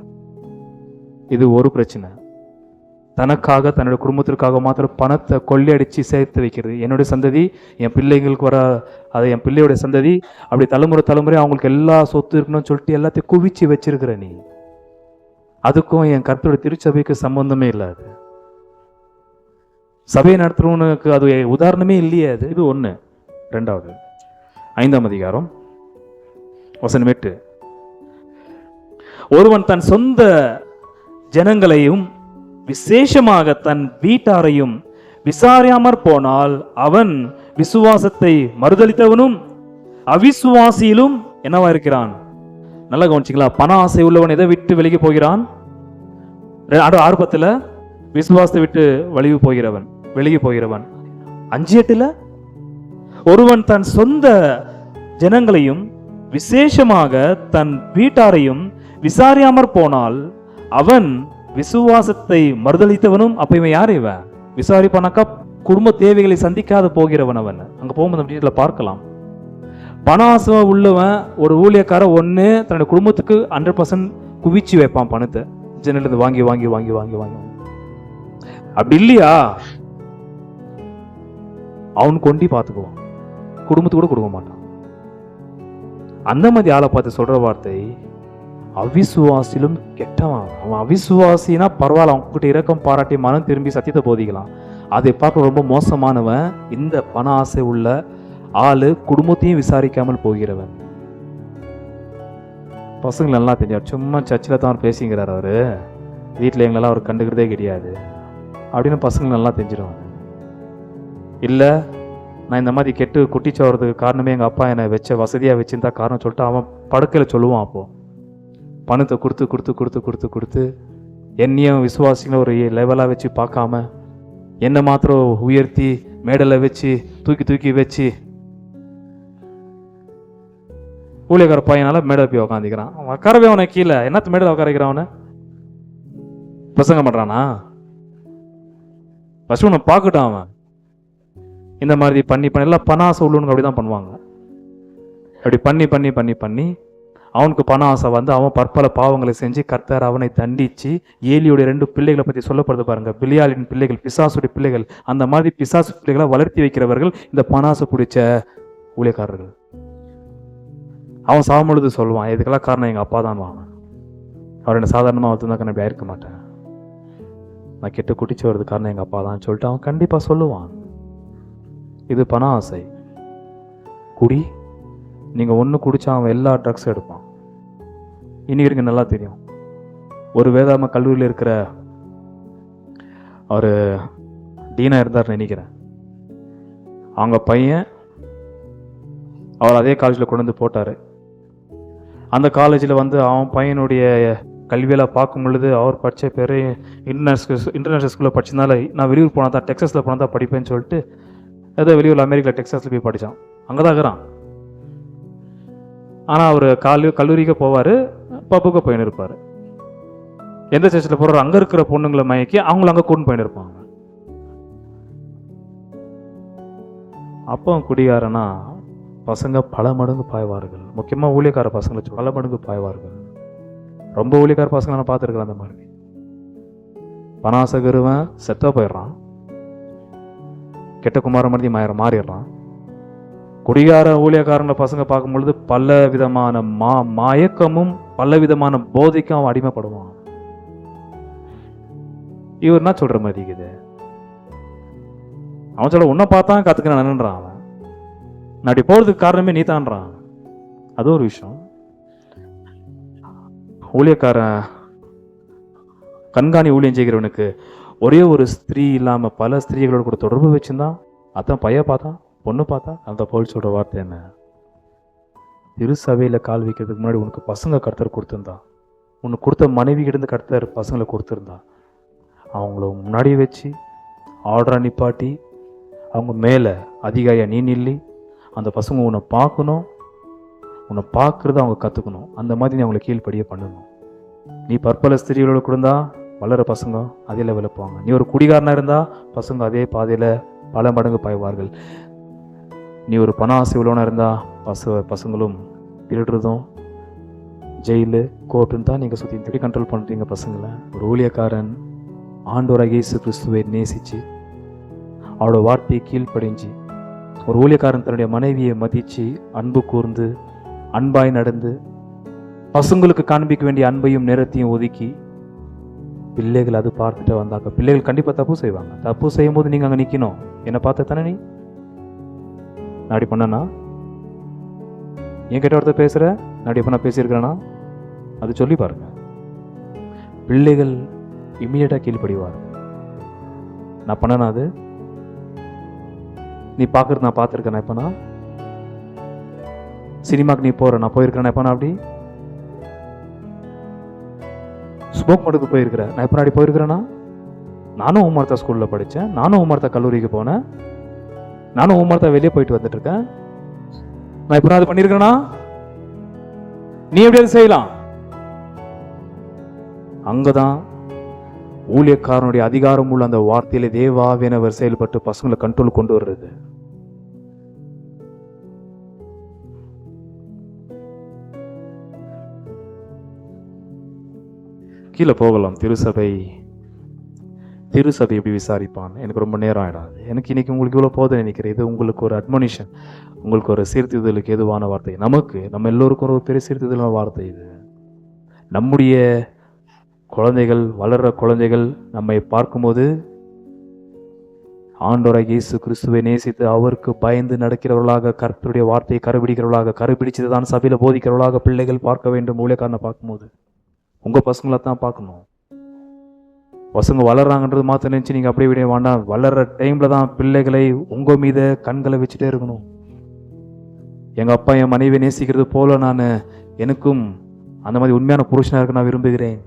A: இது ஒரு பிரச்சனை. தனக்காக தன்னுடைய குடும்பத்திற்காக மாத்திரம் பணத்தை கொள்ளையடிச்சு சேர்த்து வைக்கிறது. என்னுடைய சந்ததி என் பிள்ளைங்களுக்கு வர, அதை என் பிள்ளையோட சந்ததி அப்படி தலைமுறை அவங்களுக்கு எல்லா சொத்து இருக்கணும்னு சொல்லிட்டு எல்லாத்தையும் குவிச்சு வச்சிருக்கிற நீ. அதுக்கும் என் கர்த்தருடைய திருச்சபைக்கு சம்பந்தமே இல்லாது. சபையை நடத்துறவனுக்கு அது உதாரணமே இல்லையே. அது இது ஒன்று. ரெண்டாவது 5ஆம் அதிகாரம் வசனம் 8. ஒருவன் தன் சொந்த ஜனங்களையும் விசேஷமாக தன் வீட்டாரையும் விசாரியாமற் போனால் அவன் விசுவாசத்தை மறுதலித்தவனும் அவிசுவாசியிலும் என்னவா இருக்கிறான். நல்லா கவனிச்சிங்களா? பண ஆசை உள்ளவன் எதை விட்டு விலகி போகிறான்? ஆர்வத்தில் விசுவாசத்தை விட்டு விலகி போகிறவன். 5:8 ஒருவன் தன் சொந்த ஜனங்களையும் விசேஷமாக தன் வீட்டாரையும் விசாரியாமற் போனால் அவன் விசுவாசத்தை மறுதலித்தவனும். அப்ப இவன் யார்? இவன் விசாரிப்பானாக்கா குடும்ப தேவைகளை சந்திக்காத போகிறவன். அவன் அங்க போகும்போது வீட்டில் பார்க்கலாம். பண ஆசை உள்ளவன் ஒரு ஊழியக்கார ஒன்று தன்னுடைய குடும்பத்துக்கு 100% குவிச்சு வைப்பான் பணத்தை, ஜனலிருந்து வாங்கி வாங்கி வாங்கி வாங்கி வாங்கி. அப்படி இல்லையா அவன் கொண்டி பார்த்துக்குவான், குடும்பத்துக்கு கூட கொடுக்க மாட்டான். அந்த மாதிரி ஆளை பார்த்து சொல்ற வார்த்தை அவிசுவாசிலும் கெட்டவன். அவன் அவிசுவாசினா பரவாயில்ல, அவங்க கிட்ட இரக்கம் பாராட்டி மனம் திரும்பி சத்தியத்தை போதிக்கலாம். அதை பார்க்க ரொம்ப மோசமானவன் இந்த பண ஆசை உள்ள ஆளு, குடும்பத்தையும் விசாரிக்காமல் போகிறவன். பசங்களை நல்லா தெரியும், சும்மா சர்ச்சில் தான் பேசிங்கிறார் அவரு, வீட்டில் எங்களெல்லாம் அவர் கண்டுக்கிறதே கிடையாது அப்படின்னு பசங்களை நல்லா தெரிஞ்சிடுவாங்க. இல்லை நான் இந்த மாதிரி கெட்டு குட்டிச்சு வர்றதுக்கு காரணமே எங்கள் அப்பா என்னை வச்ச வசதியாக வச்சுருந்தா காரணம் சொல்லிட்டு அவன் படுக்கையில் சொல்லுவான். அப்போது பணத்தை கொடுத்து கொடுத்து கொடுத்து கொடுத்து கொடுத்து என்னையும் விசுவாசிகளை ஒரு லெவலாக வச்சு பார்க்காம என்னை மாத்திரம் உயர்த்தி மேடலை வச்சு தூக்கி தூக்கி வச்சு ஊழியக்கார பையனால மேடல் போய் உக்காந்துக்கிறான். அவன் உட்காரவே அவனை கீழே என்னத்து மேடல் உட்காரிக்கிறான். அவனை பிரசங்கம் பண்ணுறானா? ஃபஸ்ட்டு உன்னை பார்க்கட்டான். அவன் இந்த மாதிரி பண்ணி எல்லாம் பண ஆசை உள்ளவனுக்கு அப்படி தான் பண்ணுவாங்க. அப்படி பண்ணி பண்ணி பண்ணி பண்ணி அவனுக்கு பண ஆசை வந்து அவன் பற்பல பாவங்களை செஞ்சு கர்த்தர் அவனை தண்டிச்சு ஏலியுடைய 2 பிள்ளைகளை பற்றி சொல்லப்படுது பாருங்க. பிலியாலின் பிள்ளைகள், பிசாசுடைய பிள்ளைகள். அந்த மாதிரி பிசாசு பிள்ளைகளை வளர்த்தி வைக்கிறவர்கள் இந்த பண ஆசை பிடிச்ச ஊழியக்காரர்கள். அவன் சாமொழுது சொல்லுவான், இதுக்கெல்லாம் காரணம் எங்கள் அப்பா தான். அவர் என்ன சாதாரணமாக வளர்த்துருந்தாக்க நான் இப்படி ஆயிருக்க மாட்டேன், நான் கெட்டு குட்டிச்சு வர்றது காரணம் எங்கள் அப்பா தான் சொல்லிட்டு அவன் கண்டிப்பாக சொல்லுவான். இது பண ஆசை. குடி, நீங்கள் ஒன்று குடிச்சா அவன் எல்லா ட்ரக்ஸும் எடுப்பான். இன்னைக்கு எனக்கு நல்லா தெரியும். ஒரு வேதாம கல்லூரியில் இருக்கிற அவர் டீனா இருந்தார் நினைக்கிறேன். அவங்க பையன் அவர் அதே காலேஜில் கொண்டு வந்து போட்டார். அந்த காலேஜில் வந்து அவன் பையனுடைய கல்வியெல்லாம் பார்க்கும் பொழுது அவர் படித்த பேர் இன்டர்நேஷ்னல் ஸ்கூலில் படிச்சதுனால நான் வெளியூர் போனால் தான், டெக்ஸஸில் போனால் தான் படிப்பேன்னு சொல்லிட்டு ஏதோ வெளியூரில் அமெரிக்காவில் டெக்ஸஸில் போய் படித்தான். அங்கே தான் இருக்கிறான். ஆனால் அவர் கல்லூரிக்கு போவார், பப்புக்கு போயின்னு இருப்பார். எந்த சர்ச்சில் போகிறார் அங்கே இருக்கிற பொண்ணுங்களை மயக்கி அவங்கள அங்கே கூட்டு போயின்னு இருப்பாங்க. அப்போ குடிகாரனா பசங்க பல மடங்கு பாய்வார்கள். முக்கியமாக ஊழியக்கார பசங்களை பல மடங்கு பாய்வார்கள். ரொம்ப ஊழியக்கார பசங்களை நான் பார்த்துருக்கிறேன். அந்த மாதிரி பணாசகருவன் செத்த போயிடுறான், கெட்ட குமார மருதி மாறிடுறான். குடிகார ஊழியக்காரங்களை பசங்க பார்க்கும் பொழுது பல விதமான மயக்கமும் பல விதமான போதைக்கும் அவன் அடிமைப்படுவான். இவர் என்ன சொல்ற மாதிரி இருக்குது? அவன் சொல்ல உன்னை பார்த்தான் கத்துக்கிறான்ன்றான். அவன் நான் அப்படி போறதுக்கு காரணமே நீ தான்றான். அது ஒரு விஷயம். ஊழியக்காரன் கண்காணி ஊழியம் செய்கிறவனுக்கு ஒரே ஒரு ஸ்திரீ இல்லாம பல ஸ்திரீகளோட கூட தொடர்பு வச்சிருந்தான். அதான் பையன் பார்த்தான், பொண்ணு பார்த்தா. அந்த பவுல் சொல்ற வார்த்தை என்ன? திருசபையில கால் வைக்கிறதுக்கு முன்னாடி உனக்கு பசங்க கர்த்தர் கொடுத்துருந்தான், உனக்கு கொடுத்த மனைவி கிட்ட கர்த்தர் பசங்களை கொடுத்துருந்தா. அவங்கள முன்னாடி வச்சு ஆர்டரா நிப்பாட்டி அவங்க மேலே அதிகாரியா நீ நில்லி அந்த பசங்க உன்னை பார்க்கணும், உன்னை பார்க்குறத அவங்க கற்றுக்கணும். அந்த மாதிரி நீ அவங்களை கீழ்ப்படியே பண்ணணும். நீ பற்பல ஸ்திரீகளோட கொடுந்தா வளர பசங்க அதே லெவலில் போவாங்க. நீ ஒரு குடிகாரனாக இருந்தால் பசங்க அதே பாதையில் பல மடங்கு பாய்வார்கள். நீ ஒரு பண ஆசை உள்ளவனாக இருந்தால் பசங்களும் திருடுறதும் ஜெயிலு கோர்ட்டுன்னு தான் நீங்கள் சுற்றி திருடி கண்ட்ரோல் பண்ணுறீங்க பசங்களை. ஒரு ஊழியக்காரன் ஆண்டவராகிய இயேசு கிறிஸ்துவை நேசித்து அவரோட வார்த்தையை கீழ்ப்படிஞ்சு, ஒரு ஊழியக்காரன் தன்னுடைய மனைவியை மதித்து அன்பு கூர்ந்து அன்பாய் நடந்து பசங்களுக்கு காண்பிக்க வேண்டிய அன்பையும் நேரத்தையும் ஒதுக்கி பிள்ளைகள் அது பார்த்துட்டு வந்தாக்க பிள்ளைகள் கண்டிப்பாக தப்பு செய்வாங்க. தப்பு செய்யும் போது நீங்கள் அங்கே நிற்கணும். என்னை பார்த்த தானே நீ நாடி பண்ணனா என் கிட்ட ஒருத்தர் பேசுகிற நாடி எப்போ நான் பேசியிருக்கிறேன்னா அது சொல்லி பாருங்க. பிள்ளைகள் இம்மிடியட்டாக கீழ்ப்படிவார். நான் பண்ணனா அது நீ பார்க்குறது நான் பார்த்துருக்கேன். எப்போனா சினிமாக்கு நீ போகிற நான் போயிருக்கிறேன். எப்போனா அப்படி ஸ்மோக் மட்டுக்கு போயிருக்கிறேன். நான் எப்போ நாடி போயிருக்கிறேன்னா நானும் உமார்த்தா ஸ்கூலில் படித்தேன், நானும் உமார்த்தா கல்லூரிக்கு போனேன், நானும் உமார்த்தா வெளியே போயிட்டு வந்துட்டு இருக்கேன். நான் எப்போ அது பண்ணியிருக்கிறேன்னா நீ எப்படியாவது செய்யலாம். அங்கதான் ஊழியக்காரனுடைய அதிகாரம் உள்ள அந்த வார்த்தையில தேவாவியனவர் செயல்பட்டு பசங்களை கண்ட்ரோல் கொண்டு வர்றது. கீழே போகலாம். திருசபை எப்படி விசாரிப்பான்? எனக்கு ரொம்ப நேரம் ஆயிடாது. எனக்கு இன்னைக்கு உங்களுக்கு இவ்வளோ போதை நினைக்கிறேன். இது உங்களுக்கு ஒரு அட்மோனிஷன், உங்களுக்கு ஒரு சீர்திருத்தலுக்கு எதுவான வார்த்தை. நம்ம எல்லோருக்கும் ஒரு பெரிய சீர்திருத்தலான வார்த்தை இது. நம்முடைய குழந்தைகள், வளர்ற குழந்தைகள் நம்மை பார்க்கும்போது ஆண்டவராகிய இயேசு கிறிஸ்துவை நேசித்து அவருக்கு பயந்து நடக்கிறவர்களாக, கர்த்தருடைய வார்த்தையை கடைபிடிக்கிறவர்களாக, கடைபிடிச்சது தான் சபையில போதிக்கிறவர்களாக பிள்ளைகள் பார்க்க வேண்டும். ஊழியக்காரனை பார்க்கும்போது உங்கள் பசங்களை தான் பார்க்கணும். பசங்க வளர்றாங்கன்றது மாற்ற நினச்சி நீங்கள் அப்படியே விட வேண்டாம். வளர்கிற டைமில் தான் பிள்ளைகளை உங்கள் மீது கண்களை வச்சுட்டே இருக்கணும். எங்கள் அப்பா என் மனைவியை நேசிக்கிறது போல எனக்கும் அந்த மாதிரி உண்மையான புருஷனாக இருக்க நான் விரும்புகிறேன்.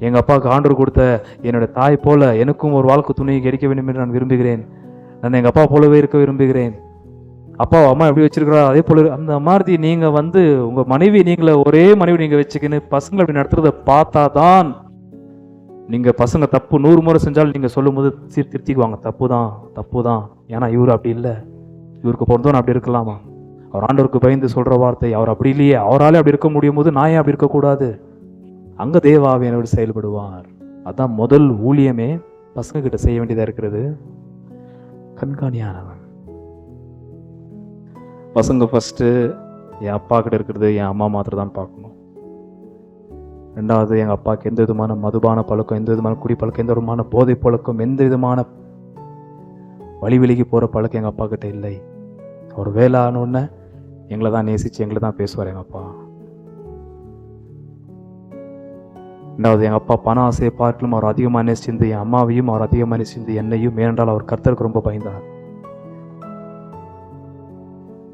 A: எங்கள் அப்பாவுக்கு ஆண்டவர் கொடுத்த என்னோடய தாய் போல எனக்கும் ஒரு வாழ்க்கை துணையை கிடைக்க வேண்டும் என்று நான் விரும்புகிறேன். நான் எங்கள் அப்பா போலவே இருக்க விரும்புகிறேன். அப்பா அம்மா எப்படி வச்சிருக்கிறா அதே போல அந்த மாதிரி நீங்கள் உங்கள் மனைவி ஒரே மனைவி நீங்கள் வச்சுக்கின்னு பசங்களை அப்படி நடத்துறதை பார்த்தா தான் நீங்கள் பசங்க தப்பு 100 முறை செஞ்சாலும் நீங்கள் சொல்லும் போது சீர்திருத்திக்குவாங்க. தப்பு தான். ஏன்னா இவர் அப்படி இல்லை, இவருக்கு பிறந்தவன் அப்படி இருக்கலாமா? அவர் ஆண்டவருக்கு பயந்து சொல்கிற வார்த்தை. அவர் அப்படி இல்லையே, அவராலே அப்படி இருக்க முடியும் போது நான் ஏன் அப்படி இருக்கக்கூடாது? அங்கே தேவாவியானவர் செயல்படுவார். அதான் முதல் ஊழியமே பசங்க கிட்ட செய்ய வேண்டியதாக இருக்கிறது. கண்காணியானவன். பசங்க ஃபஸ்ட்டு என் அப்பா கிட்ட இருக்கிறது என் அம்மா மாத்திரம் தான் பார்க்கணும். ரெண்டாவது, எங்கள் அப்பாவுக்கு எந்த விதமான மதுபான பழக்கம், எந்த விதமான குடிப்பழக்கம், எந்த விதமான போதை பழக்கம், எந்த விதமான வழிவிலகி போகிற பழக்கம் எங்கள் அப்பா கிட்ட இல்லை. அவர் வேலை ஆனோடனே எங்களை தான் நேசித்து எங்களை தான் பேசுவார் எங்கள் அப்பா. ரெண்டாவது, எங்கள் அப்பா பண ஆசையை பார்க்கலும் அவர் அதிகமாக நேசிந்து என் அம்மாவையும் அவர் அதிகமாக நேசிந்து என்னையும். ஏனென்றால் அவர் கர்த்தருக்கு ரொம்ப பயந்தார்.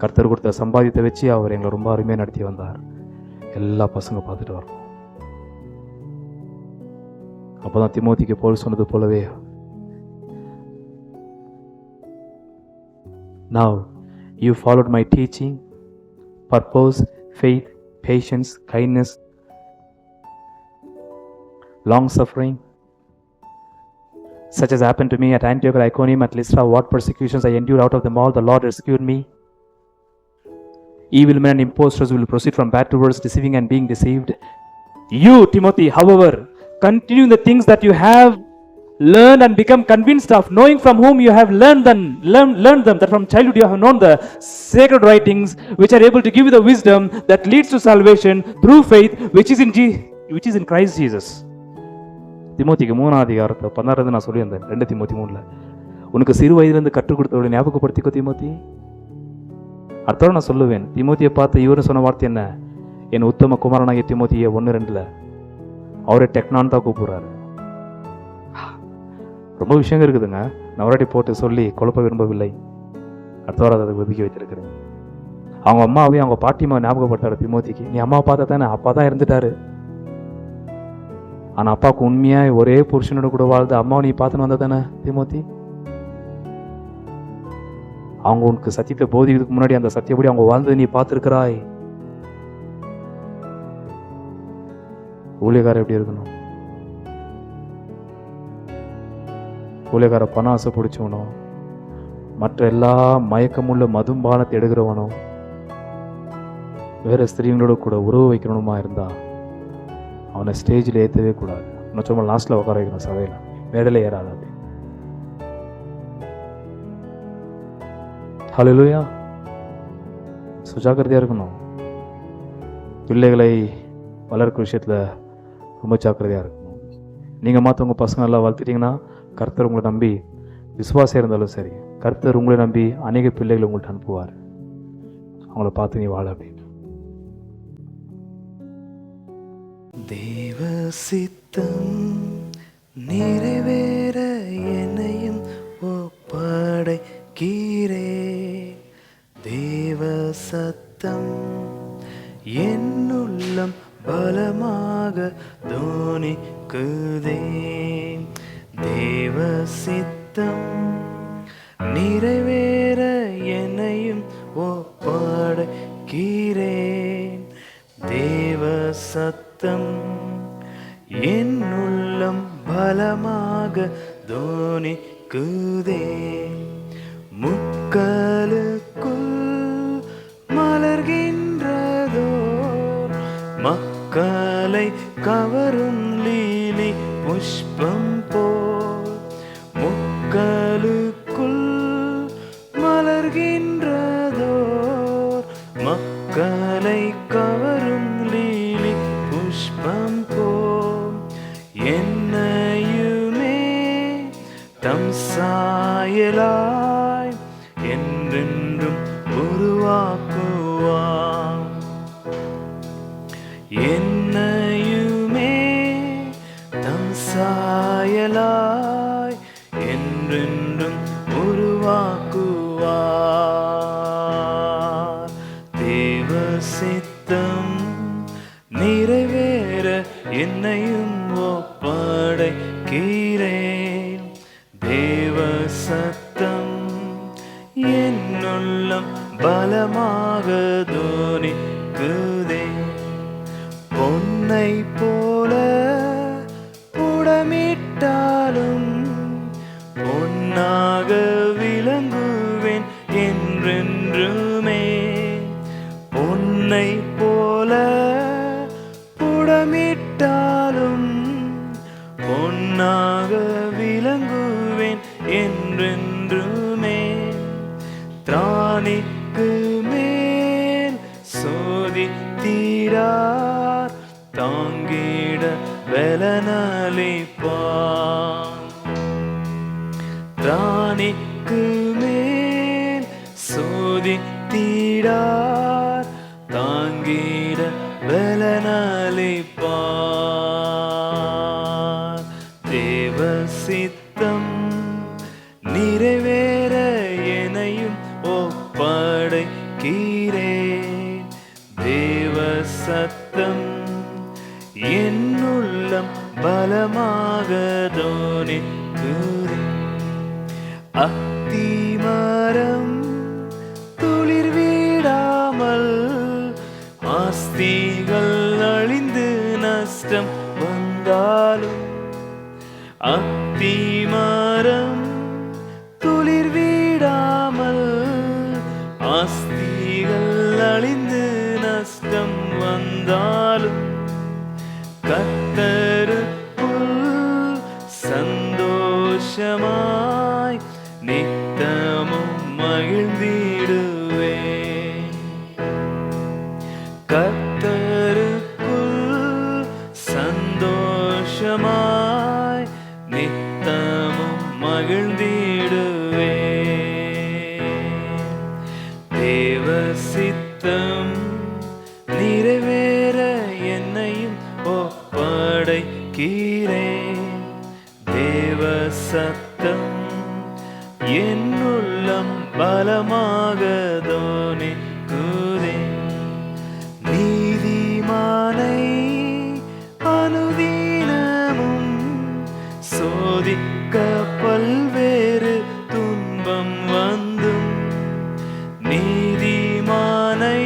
A: கர்த்தர் கொடுத்த சம்பாதித்தை வச்சு அவர் எங்களை ரொம்ப அருமையாக நடத்தி வந்தார். எல்லா பசங்க பார்த்துட்டு வரணும். அப்போதான் திமோத்திக்கு போல் சொன்னது போலவே, now you followed my teaching, purpose, faith, patience, kindness, long suffering, such as happened to me at Antioch, Iconium, at Lystra. What persecutions I endured, out of them all the Lord rescued me. Evil men and impostors will proceed from bad to worse, deceiving and being deceived. You, Timothy, however, continue the things that you have learned and become convinced of, knowing from whom you have learned them, that from childhood you have known the sacred writings, which are able to give you the wisdom that leads to salvation through faith, which is in Christ Jesus. திமோத்திக்கு 3ஆம் அதிகாரத்தை 16 நான் சொல்லியிருந்தேன். 2 தீமோத்தி 3ல் உனக்கு சிறு வயதிலிருந்து கற்றுக் கொடுத்தவளை ஞாபகப்படுத்திக்கோ தீமோத்தி. அடுத்தோட நான் சொல்லுவேன், தீமோத்தியை பார்த்து இவரு சொன்ன வார்த்தை என்ன? என் உத்தம குமாரனாகிய தீமோத்தியை 1:2 அவரை டெக்னான் தான் கூப்பிடுறாரு. ரொம்ப விஷயங்கள் இருக்குதுங்க. நான் ஒருவாட்டி போட்டு சொல்லி குழப்ப விரும்பவில்லை. அடுத்த வாரம் அதை ஒதுக்கி வச்சிருக்கிறேன். அவங்க அம்மாவையும் அவங்க பாட்டியம்மா ஞாபகப்படுத்தாரு தீமோத்திக்கு. நீ அம்மா பார்த்தா தானே, அப்பா தான் இருந்துட்டாரு. ஆனால் அப்பாவுக்கு உண்மையாக ஒரே புருஷனோட கூட வாழ்ந்து அம்மாவை நீ பார்த்துன்னு வந்தா தானே தீமோத்தி? அவங்க உனக்கு சத்தியத்தை போதிக்கிறதுக்கு முன்னாடி அந்த சத்தியப்படி அவங்க வாழ்ந்தது நீ பார்த்துருக்கிறாய். ஊழியக்காரர் எப்படி இருக்கணும்? ஊழியக்கார பண ஆசை பிடிச்சவனோ, மற்ற எல்லா மயக்கமுள்ள மதும்பானத்தை எடுக்கிறவனோ, வேற ஸ்திரீங்களோட கூட உறவு வைக்கணுமா இருந்தா அவனை ஸ்டேஜில் ஏற்றவே கூடாது. நான் சும்மா லாஸ்ட்டில் உட்கார வைக்கணும், சபையில் மேடையில் ஏறாது. அப்படி ஹல்லேலூயா. சுஜாக்கிரதையாக இருக்கணும். பிள்ளைகளை வளர்க்கிற விஷயத்தில் ரொம்ப ஜாக்கிரதையாக இருக்கணும். நீங்கள் மற்றவங்க பசங்க எல்லாம் வளர்த்துட்டிங்கன்னா கர்த்தர் உங்களை நம்பி விசுவாசம் இருந்தாலும் சரி, கர்த்தர் உங்களை நம்பி அநேக பிள்ளைகளை உங்கள்கிட்ட அனுப்புவார். அவங்கள பார்த்து நீ வாழ அப்படின்னு.
B: தேவ சித்தம் நிறைவேற என்னையும் ஒப்படைக்கிறே. தேவ சத்தம் என்னுள்ளம் பலமாக தோனிக்குதே. தேவ சித்தம் நிறைவேற என்னையும் ஒப்படைக்கிறேன். தேவ சத்தம் என்னுள்ளம் பலமாக தோனிக்குதே. முட்களுக்குள் மலர்கின்றதோ மக்களை கவரும் லீலி புஷ்பம் போல். முட்களுக்குள் மலர்கின்றதோ மக்களை கவரும் லீலி புஷ்பம் போல். என்னையுமே தம் சாயலாய் என்றென்றும் உருவாக்குவார். என்னையுமே தம் சாயலாய் என்றென்றும் உருவாக்குவார். தேவ சித்தம் நிறைவேற என்னையும் ஒப்படைக்கிறேன். தேவ சத்தம் என்னுள்ளம் பலமாக தோனிக்குதே. பொன்னை போல புடமிட்டாலும் பொன்னாக விளங்குவேன் என்றென்றுமே. பொன்னை போல புடமிட்டாலும் பொன்னாக விளங்குவேன் என்றென்றுமே. திராணிக்கு மேல் சோதித்தீரார் தாங்கிட பலனளிப்பார். திராணிக்கு மேல் சோதித்தீரார் தாங்கிட பலனளிப்பார். தேவ சித்தம் நிறைவேற என்னையும் ஒப்படைக்கிறேன். தேவ சத்தம் என்னுள்ளம் பலமாக தோனிக்குதே. அத்திமரம் துளிர் விடாமல் ஆஸ்திகள் அழிந்து நஷ்டம் வந்தாலும். அத்திமரம் துளிர் விடாமல் ஆஸ்திகள் அழிந்து நஷ்டம் வந்தாலும் கர்த்தருக்குள் சந்தோஷமாய் நித்தமும் மகிழ்ந்திடுவேன். கர்த்தருக்குள் சந்தோஷமாய் நித்தமும் மகிழ்ந்திடுவேன். தேவ சித்தம் நிறைவேற என்னையும் ஒப்படைக்கிறேன். தேவ சத்தம் என்னுள்ளம் பலமாக தோனிக்குதே. நீதிமானை அனுதினமும் சோதிக்க பல்வேறு துன்பம் வந்தும். நீதிமானை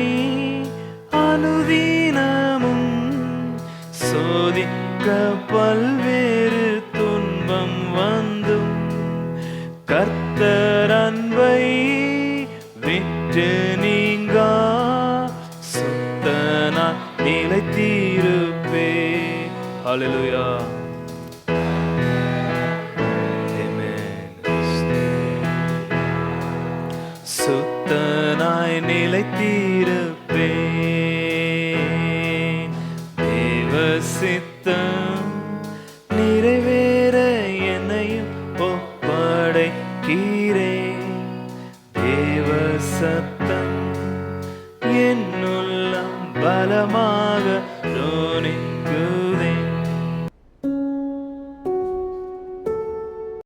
B: அனுதினமும் சோதிக்க கர்த்தர் அன்பை விட்டு நீங்கா சுத்தனா நிலைத்திருப்பே. ஹல்லேலூயா. சுத்தனாய் நிலைத்திருப்பேன். தேவ சித்தம் நிறைவேற என்னையும் ஒப்படைக்கிறேன். தேவ சத்தம்